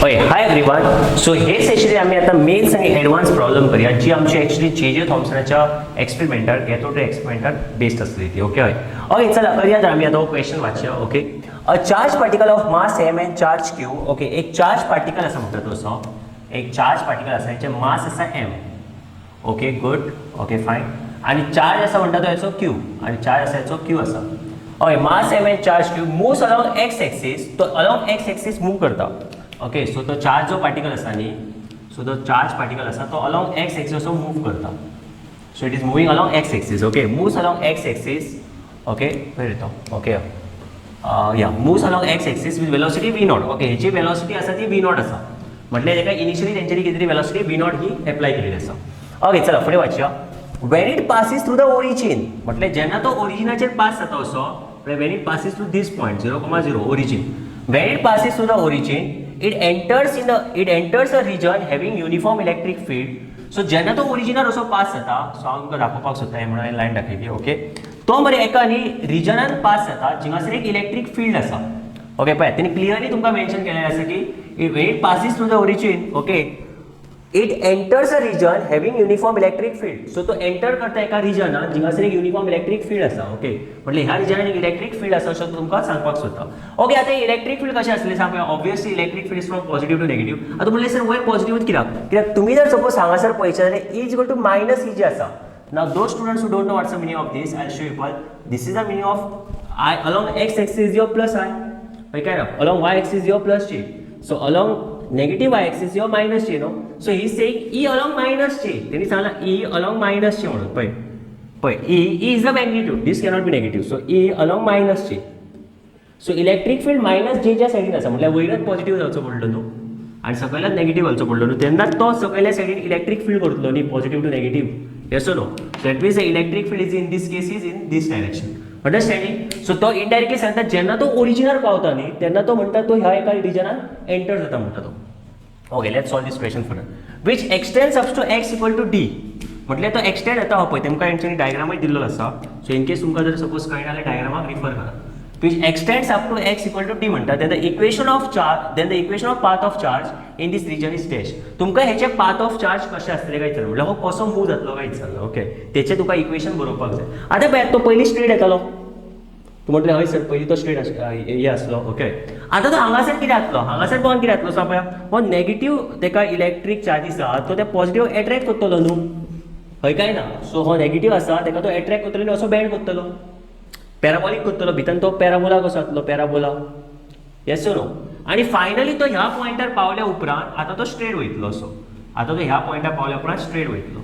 Okay hi everyone. So हे session आम्ही आता मेन्स आणि ॲडव्हान्स प्रॉब्लेम करूया जी आमची ॲक्च्युली जे थॉम्सनच्या एक्सपेरिमेंटार कॅथोड रे एक्सपेरिमेंटार बेस्ड असली ती. ओके ओके चला करूया. तर आम्ही आता क्वेश्चन वाचूया. Okay a charge particle of mass M and charge Q. Okay एक चार्ज पार्टिकल असा म्हणतात तसो एक चार्ज पार्टिकल असा याचे मास असा M. Okay good. Okay fine. आणि चार्ज असा म्हणतात तो याचो क्यू आणि चार्ज असा याचो क्यू असा. Okay mass M and charge Q moves along x axis. तो अलॉंग एक्स एक्सिस मूव करता. ओके सो तो चार्ज जो पार्टिकल असा न्ही सो तो चार्ज पार्टिकल असा तो अलॉंग एक्स एक्सिस असो मूव करता. So it is moving along x axis. Okay moves along x axis. Okay वेर येतो. ओके या moves along x axis with velocity v naught. Okay हेची वेलोसिटी असा ती v नॉट असा म्हटल्यार हेका इनिशियली तेंच्यानी कितें वेलोसिटी v नॉट ही एप्लाय केलेली असा. ओके चला फुडें वाचया. When it passes through the origin म्हटल्यार जेन्ना तो ओरिजिनाचेर पास जाता असो when it passes through this point 0,0 origin. When it passes through the origin it enters a region having uniform electric field. So जेन्ना तो ओरिजिनल असो पास जाता सो हांव तुमकां दाखोवपाक सोदता हे म्हणून लायन दाखयली. ओके तो मरे एका न्ही रिजनान पास जाता जिंगासर एक इलेक्ट्रीक फील्ड आसा. ओके पळय तेणी क्लियरली तुमकां मेन्शन केलेलें आसा की when it passes through the origin okay it enters a region having uniform electric field. So तो एंटर करता एका रिजनान जिंगासर एक युनिफॉर्म इलेक्ट्रीक फील्ड आसा. ओके म्हटल्यार ह्या रिजनान एक इलेक्ट्रीक फील्ड आसा अशें तुमकां सांगपाक सोदता. ओके आतां इलेक्ट्रीक फील्ड कशें आसलें सांग पळय. Obviously electric field is from positive to negative. आतां म्हणलें सर वयर पॉझिटिव्ह कित्याक तुमी जर सपोज हांगासर पळयचे जाल्यार E is equal to minus E J आसा. Now those students who don't know what's the meaning of this I show you poll. This is the meaning of I along x axis your plus I पळय काय ना along Y axis your plus J. So along negative y axis your minus j. No, so he is saying e along minus j. त्यांनी Sangla e along minus j म्हणून. पळय e is the magnitude, this cannot be negative, so e along minus j. so electric field minus j च्या साइडीन आसा म्हटल्यार वयरच positive जावचो पडलो न्हू आनी सकयल्याच नेगेटिव्ह घालचो पडलो न्हू तेन्ना तो सकयल्या साइडीन इलेक्ट्रिक फील्ड करतलो न्ही पॉझिटिव्ह टू नेगेटिव्ह. येस और no. That means the electric field is in this case is in this direction. Understanding. So तो इनडायरेक्टली सांगता जेन्ना तो ओरिजिनल पावता न्ही तेन्ना तो म्हणटा तो ह्या एका रिजनान एंटर जाता म्हणटा तो. Okay let's solve this question further. Which extends up to X equal to D. म्हटल्यार तो एक्सटेंड येता हो पळय तुमकां हेंच्यांनी डायग्रामूय दिल्लो आसा. सो इन केस तुमकां जर सपोज कळना जाल्यार डायग्रामाक रिफर करा. Which extends up to X equal to D म्हणटा then the equation of charge then the equation of path of charge in this region is dash. तुमकां हेचे पाथ ऑफ चार्ज कशें आसतले काय विचारलें म्हटल्यार हो कसो मूव जातलो काय विचारलो. ओके तेचें तुका इक्वेशन बरोवपाक जाय. आतां पळय तो पयलीं स्ट्रेट येतालो तूं म्हटलें हय सर पयलीं तो स्ट्रेट हे आसलो. ओके आतां तो हांगासर कितें जातलो हांगासर पळोवन कितें जातलो सांग पळय हो नेगेटिव्ह तेका इलेक्ट्रीक चार्जीस आहा तो त्या पॉझिटिव्ह एट्रॅक्ट करतलो न्हू हय काय ना. सो हो नेगेटिव्ह आसा तेका तो एट्रॅक्ट करतलो आनी असो बँड करतलो पॅराबॉलीक करतलो भितर तो पॅराबोला कसो जातलो पॅराबोला. Yes no. आनी फायनली तो ह्या पॉयंटार पावल्या उपरांत आतां तो स्ट्रेट वयतलो असो. आतां तो ह्या पॉयंटार पावल्या उपरांत स्ट्रेट वयतलो.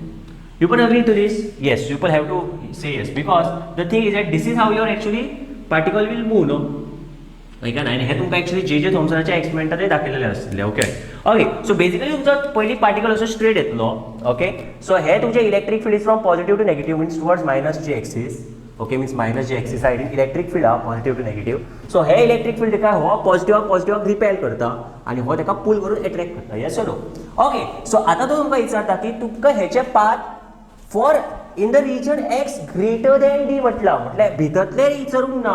You people agree to this? Yes, you people have to say yes because the thing is that this is how your actually particle will move, no? Like आणि हे तुमकां एक्चुअली जे थॉम्सनाच्या एक्सपेरिमेंटात दाखयलेले आसले. ओके ओके सो बेसिकली तुमचो पयली particle असो straight येतलो. Okay so हे तुमचे electric field is from positive to negative means towards minus J axis. Okay means minus J axis सायडीन इलेक्ट्रिक फील्ड आहा पॉझिटिव्ह टू नेगेटिव्ह. सो हे electric field तेका हो पॉझिटिव्हाक रिपेल करता आनी हो तेका पुल करून एट्रॅक्ट करता. येस और नो. ओके सो आतां तो तुमकां विचारता की तुमकां हेचे path for in the region x greater than D म्हटल्यार भितरले विचारूंक ना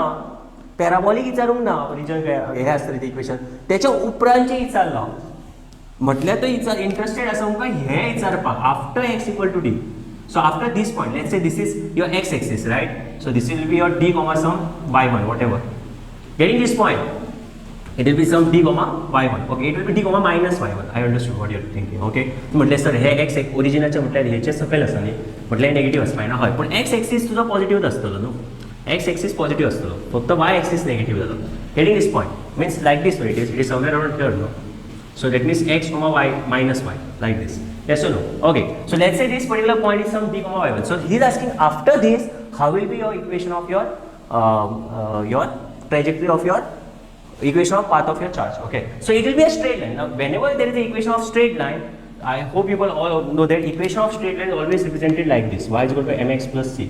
पॅराबॉलीक विचारूंक ना रिजन हे आसतलें ते इक्वेशन तेच्या उपरांतचे विचारला म्हटल्यार तो इंटरेस्टेड आसा तुमकां हे विचारपाक after X equal to D. So after this point let's say this is your X axis right. So this will be your D comma some y1 whatever getting this point. It will be some d comma y1. Okay, it will be d comma minus y1. I understood what you are thinking. Okay. म्हटले sir हे x ओरिजिनाचे म्हटल्यार हेचे सकयल आसा न्ही म्हटल्यार negative आसपाय ना हय पण x एक्सिस तुजो पॉझिटिव्ह आसतलो न्हू. x एक्सिस पॉझिटिव्ह आसतलो फक्त y एक्सिस नेगेटिव्ह जालो. Getting this point means like this way it is somewhere around here no. So that means x comma y minus y like this. Yes or no? Okay. So let's say this particular point is some d comma y1. So he is asking after this how will be your equation of your trajectory of your equation of path of your charge. Okay, so it will be a straight line. Now whenever there is an equation of straight line, I hope you all know that equation of straight line is always represented like this. Y is equal to mx plus c.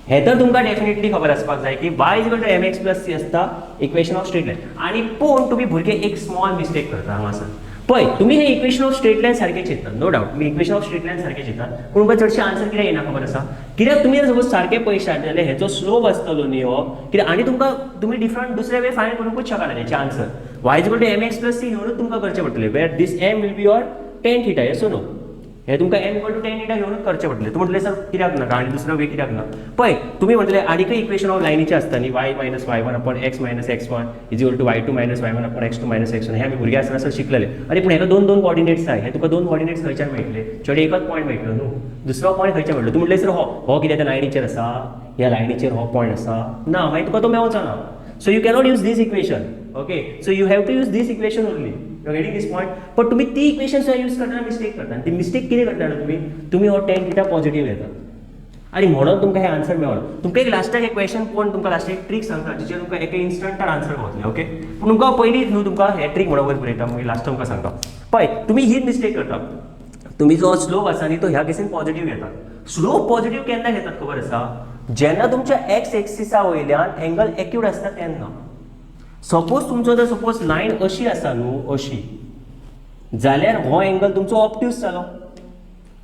हे तर तुमकां definitely खबर आसपाक जाय की y is equal to mx plus c आसता equation of straight line. आनी पूण तुमी भुरगे एक स्मॉल मिस्टेक करता हांगासर पळय तुमी हे इक्वेशन ऑफ स्ट्रेट लाइन सारखे चिंततात नो डाउट तुमी इक्वेशन ऑफ स्ट्रेट लाइन सारखे चिंततात पूण तुमकां चडशे आन्सर कित्याक येना खबर आसा कित्याक तुमी सपोज सारखे पयशे जाल्यार हेचो स्लोप आसतलो न्ही हो कित्याक आनी तुमकां तुमी डिफरंट दुसरे वे फायंड करूंकूच शकना हेचे answer y is equal to mx plus c घेऊनच तुमकां करचें पडटलें where this m will be your tan theta yes no हे तुमकां m equal to tan theta घेऊनच करचें पडटलें तूं म्हटलें सर कित्याक नाका आनी दुसरो वे कित्याक ना पळय तुमी म्हटलें आनीकय इक्वेशन ऑफ लायनीचें आसता न्ही y minus y1 upon x minus x1 is equal to y2 minus y1 upon x2 minus x1 हे आमी भुरगे आसतना सर शिकलेले अरे पूण हेका दोन दोन कॉर्डिनेट्स जाय हे तुका दोन कॉर्डिनेट्स खंयच्यान मेळटले चेडे एकच पॉयंट मेळटलो न्हू दुसरो पॉयंट खंयच्यान मेळटलो तूं म्हटलें सर हो कित्याक त्या लायनीचेर आसा ह्या लायनीचेर हो पॉयंट आसा ना मागीर तुका तो मेळचो ना so you cannot use this equation okay so you have to use this equation only you getting this point पण तुम्ही ती इक्वेशन सुद्धा यूज करताना मिस्टेक करता ती मिस्टेक किती करता तुम्ही हो tan थीटा पॉझिटिव्ह घेता आणि म्हणून तुमकां हे आन्सर मेळना तुमकां एक लास्टाक एक क्वेश्चन कोण तुमकां लास्ट एक ट्रिक सांगता जिचेर तुमकां एका इन्स्टंटार आन्सर गावतले ओके पूण तुमकां पयलींच न्हू तुमकां हे ट्रिक म्हणून वयर बरयता मागीर लास्ट तुमकां सांगता पळय तुम्ही हीच मिस्टेक करता तुम्ही जो स्लोप आसा न्ही तो ह्या केसीन पॉझिटिव्ह घेतात स्लोप पॉझिटिव्ह केन्ना घेतात खबर आसा जेन्ना तुमच्या एक्स एक्सिसा वयल्यान एंगल एक्यूट आसता तेन्ना सपोज तुमचो जर सपोज लायन अशी आसा न्हू अशी जाल्यार हो एंगल तुमचो ऑप्ट्यूज जालो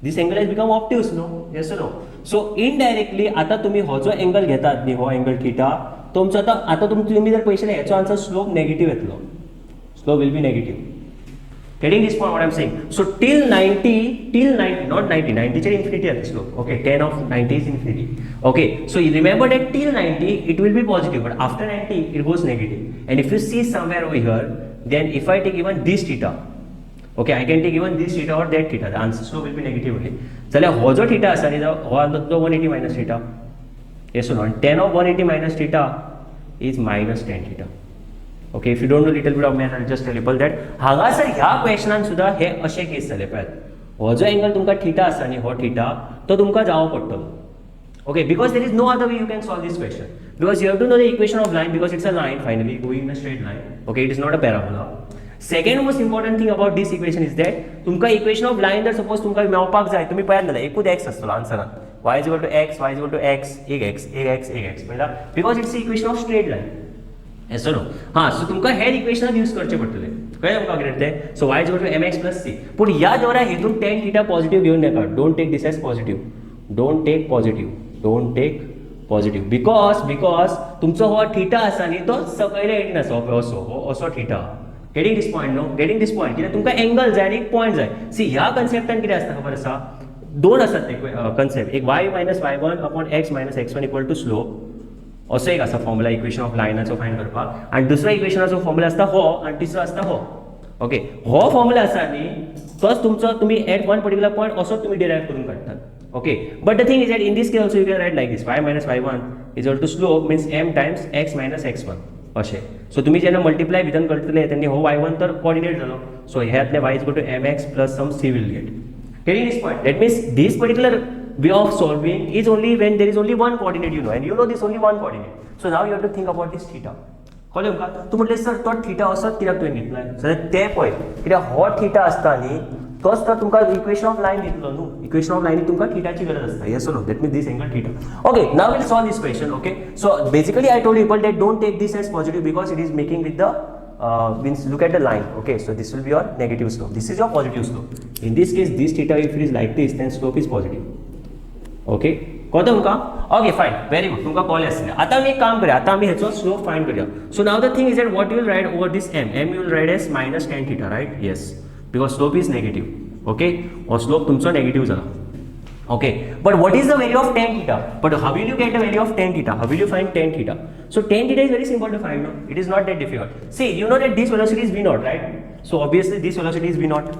this angle has become obtuse न्हू येस नो सो इनडायरेक्टली आता तुम्ही हो जो एंगल घेतात न्ही हो एंगल थीटा तुमचो आता तुम्ही जर पळयशीत हेचो आन्सर स्लोप नेगेटिव्ह येतलो slope will be negative getting this point what I'm saying so till 90 not 90 चे infinity at slope okay 10 of 90 is infinity okay so you remember that till 90 it will be positive but after 90 it goes negative and if you see somewhere over here then if I take even this theta okay I can take even this theta or that theta the answer slope will be negative only जाल्यार हो जो theta आसा न्ही हो 180 minus theta yes or no 10 of 180 minus theta is minus tan theta okay if you don't know little bit of math I'll just tell you that हांगासर ह्या क्वेश्चनान सुद्धा हे अशे केस जाले पळय हो जो एंगल तुमकां थीटा आसा न्ही हो थीटा तो तुमकां जावो पडटलो okay because there is no other way you can solve this question because you have to know the equation of line because it's a line finally going in a straight line okay it is not a parabola second most important thing about this equation is that तुमकां equation of line जर suppose तुमकां मेळपाक जाय तुम्ही पळयात जाल्यार एकूच x आसतलो आन्सरान y is equal to x y is equal to x एक x पळयला because it's the equation of straight line yes or no हां सो तुमकां हेर इक्वेशन यूज करचे पडटले कळ्ळें तुमकां कितें तें so y is equal to mx plus c पूण ह्या द्वारा हेतून tan थीटा पॉझिटिव्ह घेवन नाका don't take this as positive don't take positive because तुमचो हो थीटा आसा न्ही तो सकयल्या एटीन आसा असो theta getting this point know getting this point कित्याक तुमकां एंगल जाय आनी एक पॉयंट जाय सी ह्या कन्सेप्टान कितें आसता खबर आसा दोन आसात ते कन्सेप्ट एक y minus y1 upon x minus x1 equal to slope असो एक आसा फॉर्म्युला इक्वेशन ऑफ लायनाचो फायंड करपाक आनी दुसरा इक्वेशनाचो फॉर्म्युला आसता हो आनी तिसरो आसता हो ओके हो फॉर्म्युला आसा न्ही तोच तुमचो तुमी एट वन पर्टिक्युलर पॉयंट असो तुमी डिरायव्ह करून काडटात okay but the thing is that in this case also you can write like this y minus y1 is equal to slope means m times x minus x1 अशें सो तुमी जेन्ना multiply भितर करतले तेन्ना हो y1 तर कोऑर्डिनेट जालो so ह्यातले y is equal to mx plus some c will get getting this point that means this particular way of solving is only when there is only one coordinate you know and you know this only one coordinate so now you have to think about this theta कळ्ळें तुमकां तूं म्हटलें sir तो theta असोच कित्याक तुवें घेतलाय जाल्यार तें पळय कित्याक हो थीटा आसता न्ही तोच तर तुमकां इक्वेशन ऑफ लायन दितलो न्हू इक्वेशन ऑफ लायनीक तुमकां थीटाची गरज आसता yes no that means this angle theta okay now will solve this question okay so basically I told people that don't take this as positive because it is making with the means look at the line okay so this will be your negative slope this is your positive slope in this case this theta if it is like this then slope is positive okay कळ्ळें तुमकां okay fine very good तुमकां कळ्ळें आसलें आतां आमी एक काम करया आतां आमी हेचो स्लोप फायंड करया so now the thing is that what you will write over this m you will write as minus tan theta right yes because slope is negative okay हो स्लोप तुमचो नेगेटिव्ह जाला okay but what is the value of tan theta but how will you get the value of tan theta how will you find tan theta so tan theta is very simple to find no it is not that difficult see you know that this velocity is v naught right so obviously this velocity is v naught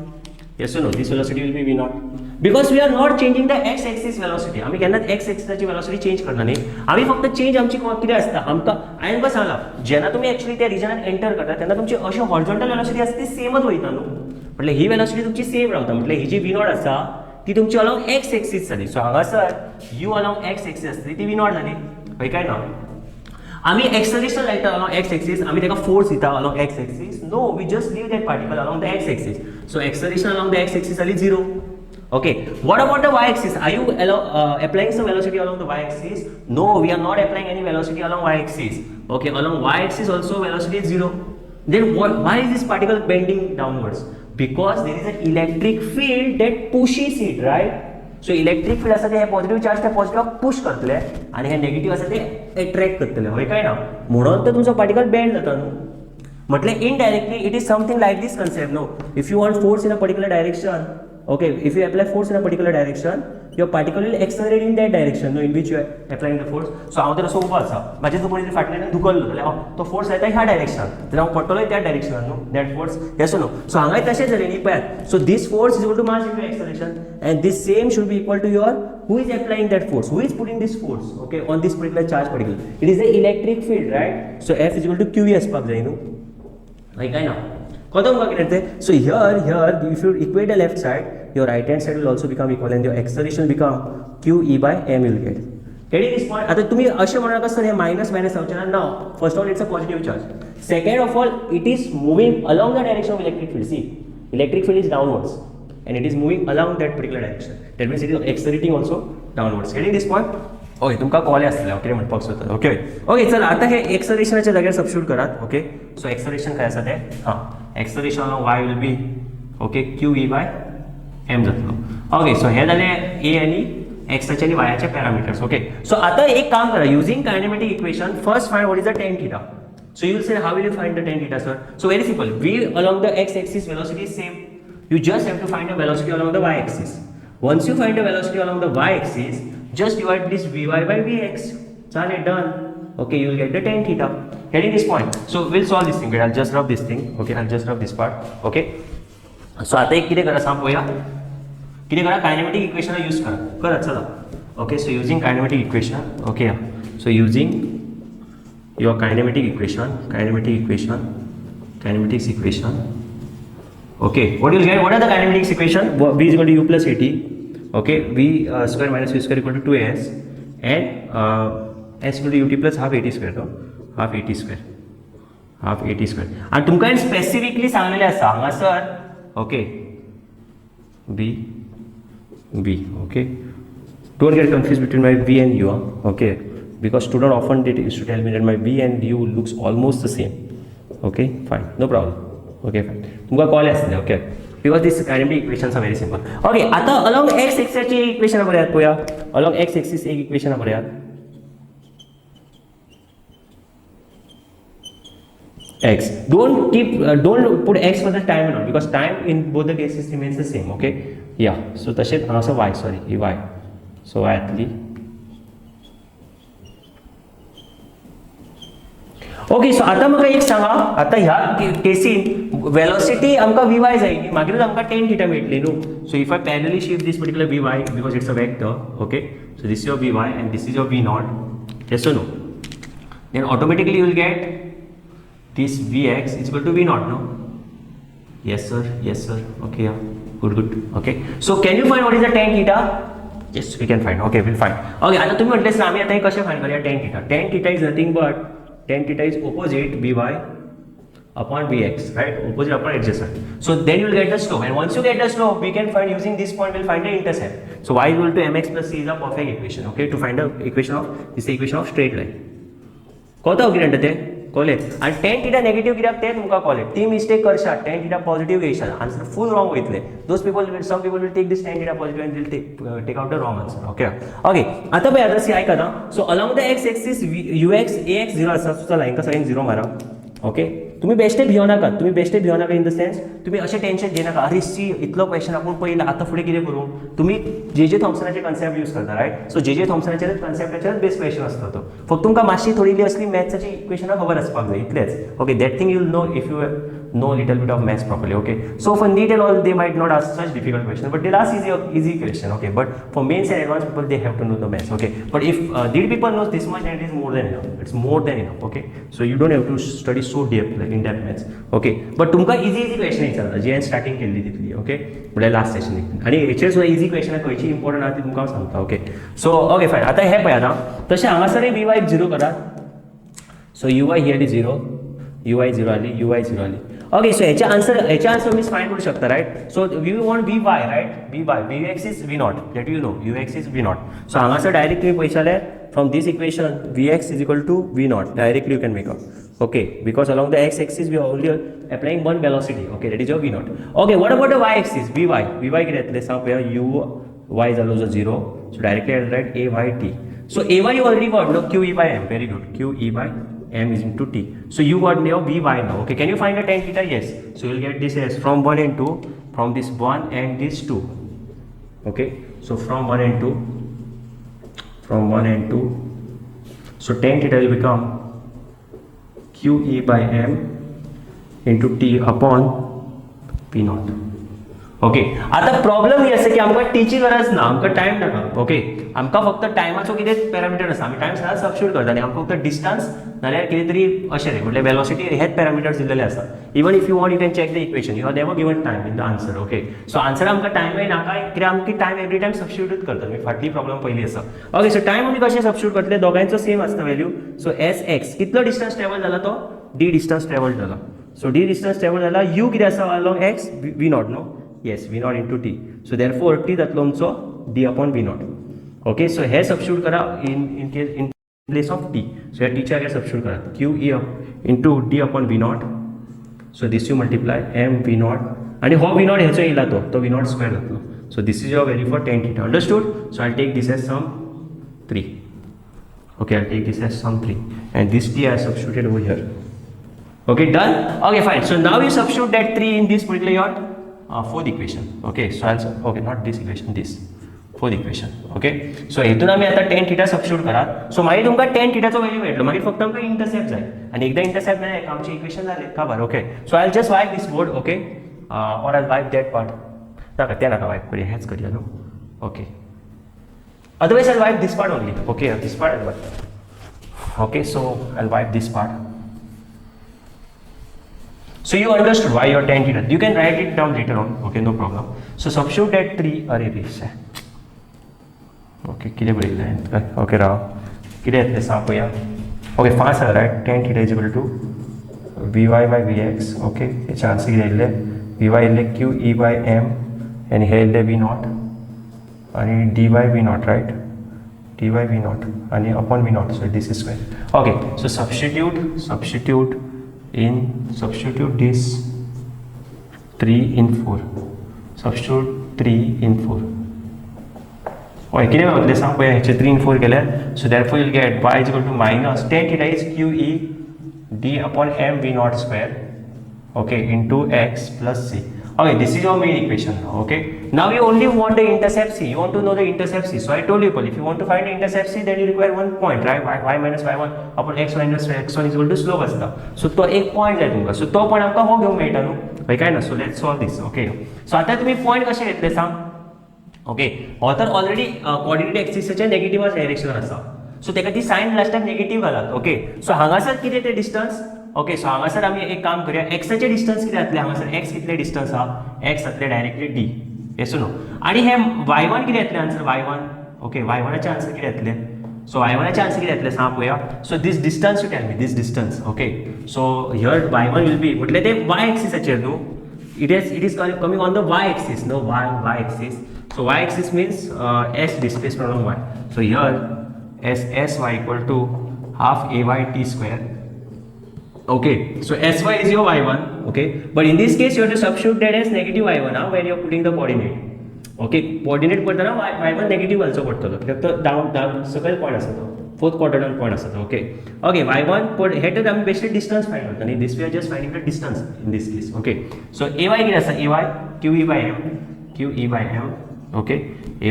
yes or no this velocity will be v naught because we are not changing the x axis velocity आम्ही केन्ना x axis ची velocity change करना न्ही आम्ही फक्त change आमची कितें आसता आमकां हांवें तुमकां सांगला जेन्ना तुमी एक्चुअली त्या रिजनात एंटर करता तेन्ना तुमची अशी हॉरिझॉन्टल वेलोसिटी आसता ती सेमच वयता न्हू म्हटल्यार ही वेलोसिटी तुमची सेम रावता म्हटल्यार ही जी v naught आसा ती तुमची अलॉंग एक्स एक्सिस जाली सो हांगासर यू अलॉंग एक्स एक्सिस आसतली ती वी नॉट जाली खंय काय ना आमी एक्सलेरेशन लायता अलॉंग एक्स एक्सिस आमी तेका फोर्स दिता along x axis no we just leave that particle along the x axis so acceleration along the x axis जाली 0 okay what about the y axis are you applying some velocity along the y axis no we are not applying any velocity along y axis okay along y axis also velocity is 0 then why is this particle bending downwards because there is an electric field that pushes it right so electric field आसा ते हे positive charge त्या positive push करतले आणि हे negative आसा ते attract करतले होय काय ना म्हणून तर तुमचो पार्टिकल बेंड जाता न्हू म्हटलं indirectly it is something like this concept. No, if you want force in a particular direction, okay, if you apply force in a particular direction, your particle will accelerate in that direction, no, in which you are applying the force. So हांव तर असो उबो आसा, म्हाजे जर कोणी फाटल्यान धुकल्लो जाल्यार तो फोर्स येता ह्या डायरेक्शनान, जाल्यार हांव पडटलोय त्या डायरेक्शनान, no, that force, yes no. So हांगाय तशेंच जालें न्ही, पळयात. So this force is equal to mass into acceleration, and this same should be equal to your who is applying that force, who is putting this force, okay, on this particular charge particle. It is the electric field, right? So F is equal to QE असपाक जाय न्हू, like I know. कदम का कितें तें? So here if you equate the left side, your right hand side will also become equal and your acceleration become QE by m will get. Getting this point? आता तुम्ही अशें म्हणू नाका sir हे minus जावचें ना. Now first of all it's a positive charge. Second of all it is moving along the direction of electric field. See, electric field is downwards and it is moving along that particular direction. That means it is accelerating also downwards. Getting this point? Okay, तुमकां call आसलें, okay म्हणपाक सोदता. Okay okay, चल आता हे एक्सलरेशनाच्या जाग्यार substitute करात. ओके, सो एक्सलरेशन काय आसा तें, हां, acceleration of y will be, okay, QE by m जातलो. ओके, सो हे जाले a आनी एक्साचे आनी वायाचे पॅरामिटर्स. ओके, सो आता एक काम करा, using kinematic equation first find what is the tan theta. So you will say how will you find the tan theta, sir? So very simple, v along the x axis velocity is same. You just have to find the velocity along the y axis. Once you find the velocity along the y axis, just divide this vy by vx. Chale, done. Okay, you will get the tan theta. Getting this point? So we'll solve this thing. Wait, I'll just rub this thing. Okay, I'll just rub this part. Okay. So आता एक कितें करा सांग पळोवया. कितें करा, kinematic equation use करा चला. Okay, so using kinematic equation. Okay, so using your kinematic equation. Okay, what you'll get, what are the kinematics equation? V is equal to u plus at. Okay, v square minus v square equal to 2as, and s equal to ut plus half at square, no? half at square. And तुमकां specifically सांगलेले आसा हांगासर, okay, b, okay, don't get confused between my v and u, okay, because student often did used to tell me that my v and u looks almost the same. Okay, fine, no problem. Okay, fine. तुमकां call आसलें, okay, because this kinematic equations are very simple. Okay, आता along x एक्सिसची equation बऱ्यात पळोवया. Along x axis एक equation बऱ्यात. X. Don't put x for the time and all, because time in both the cases remains the same. Okay, yeah. So तशेंच हांगासर y, sorry, ही y. So y येतली. Okay, सो आता म्हाका एक सांगा, आता ह्या केसीन वेलोसिटी आमकां vy जाय न्ही, मागीरूच आमकां tan थीटा मेळटली न्हू. So if I parallelly shift this particular vy, because it's a vector, okay, so this is your vy and this is your v naught, yes or no? Then automatically you will get this vx is equal to v naught, no? Yes sir, okay, yeah, good. Okay, so can you find what is the tan theta? Yes, we can find. Okay, we'll find. Okay, आता तुम्ही म्हटलेस ना, आम्ही आता हे कशें find करूया tan theta. Tan theta is nothing but tan theta is opposite vy upon vx, right? Opposite upon adjacent. So then you will get the slope, and once you get the slope, we can find using this point, we'll find the intercept. So y equal to mx plus c is a perfect equation. Okay, to find the equation of this, the equation of straight line. कोता कितें ते कळ्ळें. आनी tan theta negative कित्याक तें तुमकां कळ्ळें. ती मिस्टेक करशात, tan theta पॉझिटिव्ह घेयशात, आन्सर फूल रॉंग वयतले. Those people, some people will take this tan theta positive and they'll take out the wrong answer. Okay, आता पळय, आता सी आयका ना. सो along the x axis ux ax 0 आसा, सो चला हांकां सगळ्यांक 0 मारा. ओके, तुम्ही बेश्टे भियो नाका, इन द सेन्स तुम्ही अशें टेन्शन घेनाका, अरे सी इतलो क्वेश्चन आपूण पळयला, आतां फुडें कितें करूं. तुम्ही जे थॉम्सनाचे कन्सेप्ट यूज करता, रायट? सो जे थॉम्सनाचे कन्सेप्टाचेर बेस क्वेश्चन आसता तो. फक्त तुमकां मातशी थोडी असली मॅथ्साची इक्वेशनां खबर आसपाक जाय, इतलेंच. Okay, that thing you will know if you know little bit of maths properly. Okay, so for NEET and all, they might not ask such difficult questions, but they'll ask easy question. Okay, but for mains and advanced people, they have to know the maths. Okay, but if NEET people knows this much, then it is more than enough. It's more than enough. Okay, so you don't have to study so deep, like in depth maths. Okay, but तुमका easy question विचारता, जे starting केल्ली तितली. Okay, म्हणजे last session आणि हेचेर सुद्दां easy question खंयची important आहा ती तुमकां सांगता. Okay, so okay fine. आता हे पळय, आता तशें हांगासर vy 0 Karat. So uy here is 0, uy 0 आली. Okay, so h answer means find करू शकता, right? So we want vy, right? Vx is v naught, that you know, ux is v naught. So हांगासर direct तुम्ही पळयशाले from this equation vx is equal to v naught, directly you can make up. Okay, because along the x axis we are only applying one velocity. Okay, that is your v naught. Okay, what about the y axis? vy कितें येतलें सांग पळया. y is also 0, so directly I will write a y t. So a y you already got, no? QE by m, very good. QE by m is into t. So you got now Vy now. Okay, can you find a tan theta? Yes. So you'll get this as from 1 and 2, from this 1 and this 2. Okay, so from 1 and 2, from 1 and 2. So tan theta will become QE by m into T upon P naught. Okay, आता problem ही आसा की आमकां टीची गरज ना, आमकां time नाका. Okay, आमकां फक्त टायमाचो कितें पॅरामिटर आसा, आमी टायम सदांच सबस्टिट्यूट करता आनी आमकां फक्त डिस्टन्स नाल्यार कितें तरी अशें रे म्हटल्यार वेलोसिटी हेच पॅरामिटर्स दिल्लेले आसा. Even if you want you can check the equation, you are never given time in the answer. Okay, so answer आमकां टायमय नाका कित्याक आमकां टायम एवरी टायम सबस्टिट्यूट करता. आमी फाटली प्रॉब्लम पयली आसा. ओके, सो टायम आमी कशें सबस्टिट्यूट करतले, दोगांयचो सेम आसता व्हॅल्यू. सो एस एक्स कितलो डिस्टन्स ट्रॅव्हल जाला तो डी डिस्टन्स ट्रॅव्हल जाला. सो डी डिस्टन्स ट्रॅव्हल जाला, यू कितें आसा along x v naught no. Yes, V naught into T. So therefore T जातलो आमचो D upon V naught. Okay, so हे substitute करा in place of T. So here T च्या जाग्यार substitute करा QE into D upon V naught. So this you multiply M V naught आणि हो V naught ह्याचो येयला तो V naught square जातलो. So this is your value for tan theta. Understood? So I'll take this as sum 3. Okay, I'll take this as sum 3 and this T I substituted over here. Okay, done? Okay, fine. So now you substitute that 3 in this particular your fourth equation. Okay, so I'll not this equation, this fourth equation. Okay, so हेतून आमी आता tan theta substitute करात. सो मागीर तुमकां tan theta चो value मेळटलो. मागीर फक्त आमकां इंटरसेप्ट जाय आनी एकदा इंटरसेप्ट मेळ्ळें की आमचे इक्वेशन जालें खबर. Okay, so I just wipe this board. Okay, or I wipe that part. नाका तें नाका वायप करूया, हेच करूया न्हू. Okay, otherwise I wipe this part only. Okay, this part I wipe. Okay, so I wipe this part. So you understood why your tan theta. You can write it down later on. Okay, no problem. So substitute that 3 array this. Okay, किधे बदलले? Okay, Rao. किधे येतले सांग पळोवया. Okay, fast आहे, right? Tan theta is equal to Vy by Vx. Okay, याचे answer किधे येयले? Vy येयले QE by m आणि हे येयले V naught आणि D by V naught, right? D by V naught आणि upon V naught. So this is square. Okay, so substitute this 3 in 4. Substitute 3 in 4. Okay, किती वेळा सांग पळोवया हेचे 3 in 4 केले. So therefore you'll get y is equal to minus tan theta is QE D upon m V naught square. Okay, into x plus c. Okay, this is your main equation. Okay, now you only want the intercept c. You want to know the intercept c. So I told you, if you want to find the intercept c, then you require one point, right? Y minus y1 upon x minus x1 is equal to slope असता. So तो एक point जाय तुमकां. So तो पण आमकां हो घेवंक मेळटा न्हू. मागीर काय ना. So let's solve this. Okay, so आता तुम्ही पॉइंट कशे घेतले सांग. ओके, हो तर ऑलरेडी कोऑर्डिनेट एक्सिसच्या नेगेटिव्ह डायरेक्शन आसा. सो तेका ती साइन लास्ट टाइम नेगेटिव्ह घालात. ओके, सो हांगासर कितें ते डिस्टन्स. ओके, सो हांगासर आमी एक काम करूया. एक्साचे डिस्टन्स कितें जातले हांगासर एक्स कितले डिस्टन्स आहा, एक्स जातले डायरेक्टली डी. Yes no. आणि हे y1 कितें येतले आन्सर y1. ओके, y1चे आन्सर कितें येतले. सो y1चे आन्सर कितें येतले सांग पळोवया. So this distance you tell me, this distance. Okay, so here y1 will be म्हटल्यार ते y एक्सिसाचेर न्हू. It is coming on the y axis, no y axis. So y axis means s displacement on y. So here sy equal to half ay t square. Okay, so sy is your y1. Okay, but in this case you have to substitute that as negative y1 when you are putting the coordinate. Okay, coordinate करताना y1 negative also पडतलो कित्याक तो down सकयल point आसा तो fourth quadrant point आसा तो. Okay, y1 per हे तर आमी बेसिकली डिस्टन्स फाइंड करता आणि this we are just finding the distance in this case. Okay, so ay कितें आसा, ay QE by m. Okay, ay,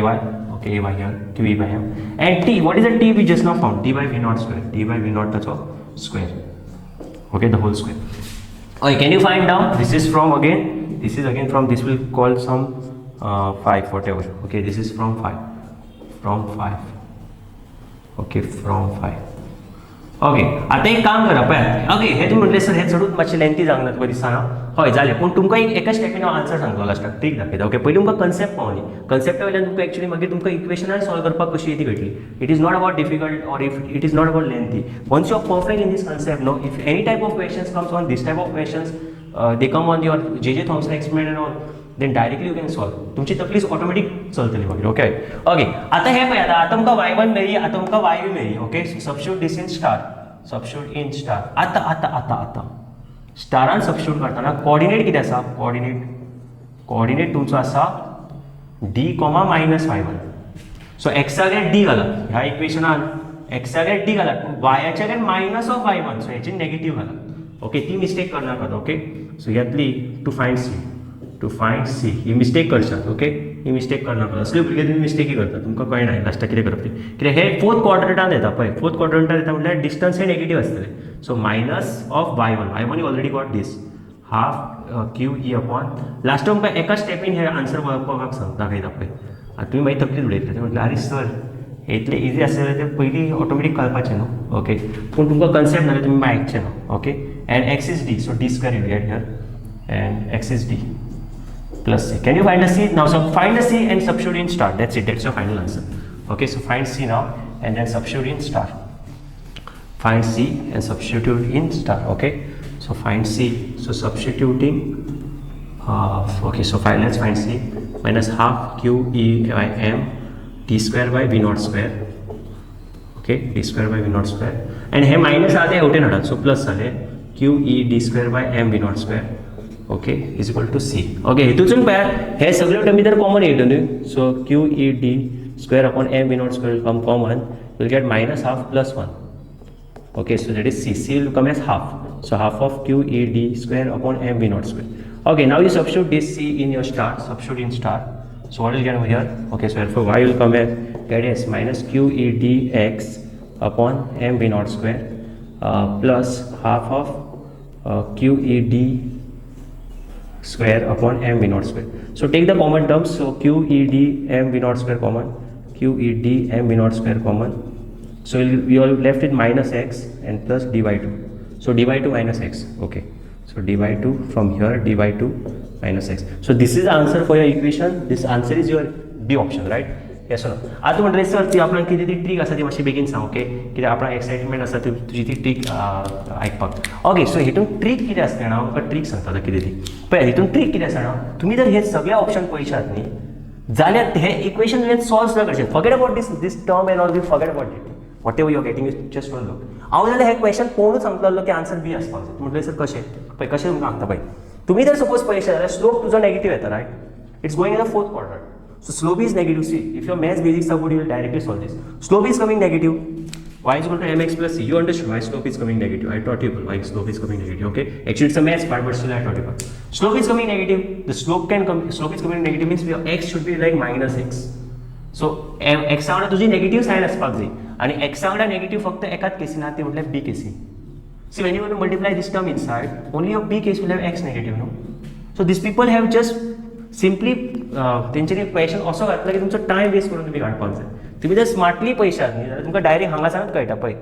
okay, ay here QE by m and t. What is the t we just now found? D by V naught square. D by V naught that's all square. Okay, the whole square. Okay, can you find down? This is from again. This is again from this will call some 5 whatever. Okay, this is from 5. Okay, from 5. Okay, आता एक काम करा पळय. Okay, हे तुम्ही म्हटले sir हे चडूच मातशे lengthy जावंक ना तुका दिसना. हय जालें, पूण तुमकां एका स्टेपीन हांव आन्सर सांगतो लास्टाक, ट्रीक दाखयता. ओके, पयलीं तुमकां कन्सेप्ट पावली. कन्सेप्टा वयल्यान तुमकां एक्चुअली मागीर तुमकां इक्वेशनां सॉल्व करपाक कशी ती कळटली. It is not about difficult or if it is not about lengthy. Once you are perfect in this concept no, if any type of questions comes on this type of questions they come on your J.J. Thomson experiment and all, then directly you can solve. तुमची तकलीच automatic चलतली मागीर. Okay, okay, आता हे पळय, आता तुमकां y1 मेळ्ळी, आता तुमकां y मेळ्ळी. Okay, substitute this in star. Substitute in star. आता स्टारान सबस्टिट्यूट करताना कोऑर्डिनेट कितें आसा, कोऑर्डिनेट तुमचो आसा d, -y1. सो एक्सागेर d घालात ह्या इक्वेशनान, एक्सागेर d घालात, y च्या मायनस ऑफ y1. सो हेचे नेगेटिव्ह घालात. ओके ती मिस्टेक करनाकात ओके सो येतली टू फायंड सी ही मिस्टेक करशात ओके ही मिस्टेक करनाकात असले भुरगे तुमी मिस्टेकी करता तुमकां कळना लास्टाक कितें करप तें कित्याक हे फोर्थ क्वाड्रंटान येता पळय फोर्थ क्वाड्रंटान येता म्हटल्यार डिस्टन्स हे नेगेटीव आसतले so minus of y1 you already got this half q e upon last तुमकां एका स्टेपीन हे आन्सर पळोवपाक दाखयता पळय आनी तुमी मागीर तकलीच उडयतले म्हटलें अरे सर हे इतलें इजी आसलें तें पयलीं ऑटोमॅटीक कळपाचें न्हू ओके पूण तुमकां कन्सेप्ट नाजाल्यार तुमी आयकचें ना okay and x is D so D square you get here and x is D plus c. Can you find the c? Now so find the c and substitute in star. That's it. That's your final answer. Okay, so find c now and then substitute in star. Find c and substitute in star. Okay, so find c. So substituting. Okay, so let's find c minus half q e by m d square by v naught square. Okay, d square by v naught square. And here minus आते होते ना so plus आले q e d square by m v naught square. Okay is equal to c okay हितून पळय हे सगळे term भितर common येयले न्हू so q e d square upon m v naught square come common will get minus half plus 1 okay so that is c will come as half so half of q e d square upon m v naught square okay now you substitute this c in your star substitute in star so what will get here okay so therefore y will come as get as minus q e d x upon m v naught square plus half of q e d square upon m v naught square. So take the common terms. So q e d m v naught square common, q e d m v naught square common. So we are left with minus x and plus d by 2. So d by 2 minus x. Okay. So d by 2 from here d by 2 minus x. So this is the answer for your equation. This answer is your B option, right? Yes or no? आता म्हणटले sir ती आपणाक कितें ती trick आसा ती मातशी बेगीन सांग ओके कित्याक आपणाक एक्साइटमेंट आसा तुजी ती ट्रीक आयकपाक ओके सो हितून ट्रीक कितें आसता जाणा हांव ट्रीक सांगता आतां कितें ती पळय हितून ट्रीक कितें आसा जाणा तुमी जर हे सगळे ऑप्शन पळयशात न्ही जाल्यार हे इक्वेशन तुवें सॉल्व सुद्दां करचें forget about this term and all be forget about it whatever you are getting just don't look हांव जाल्यार हे क्वेश्चन पळोवनूच सांगतलो की आन्सर बी आसपाक जाय म्हटलें सर कशें पळय कशें तुमकां सांगता पळय तुमी जर सपोज पळयशे जाल्यार स्लोप तुजो नेगेटीव येता right it's going in the fourth quadrant so slope is negative see if your maths basics are good you will directly solve this slope is coming negative y is equal to mx plus c you understood why slope is coming negative I taught you why slope is coming negative okay actually it's a maths part but still I taught you slope is coming negative the slope is coming negative means your x should be like minus x so x वांगडा तुजी negative side आसपाक जाय आनी x वांगडा negative फक्त एकाच casein आहा ती म्हटल्यार b casein see when you want to multiply this term inside only your b case will have x negative no so these people have just simply तेंच्यांनी क्वेश्चन असो घातला की तुमचो टायम वेस्ट करून तुम्ही काडपाक जाय तुम्ही जर स्मार्टली पळयशात न्ही जाल्यार तुमकां डायरेक्ट हांगासरच कळटा पळय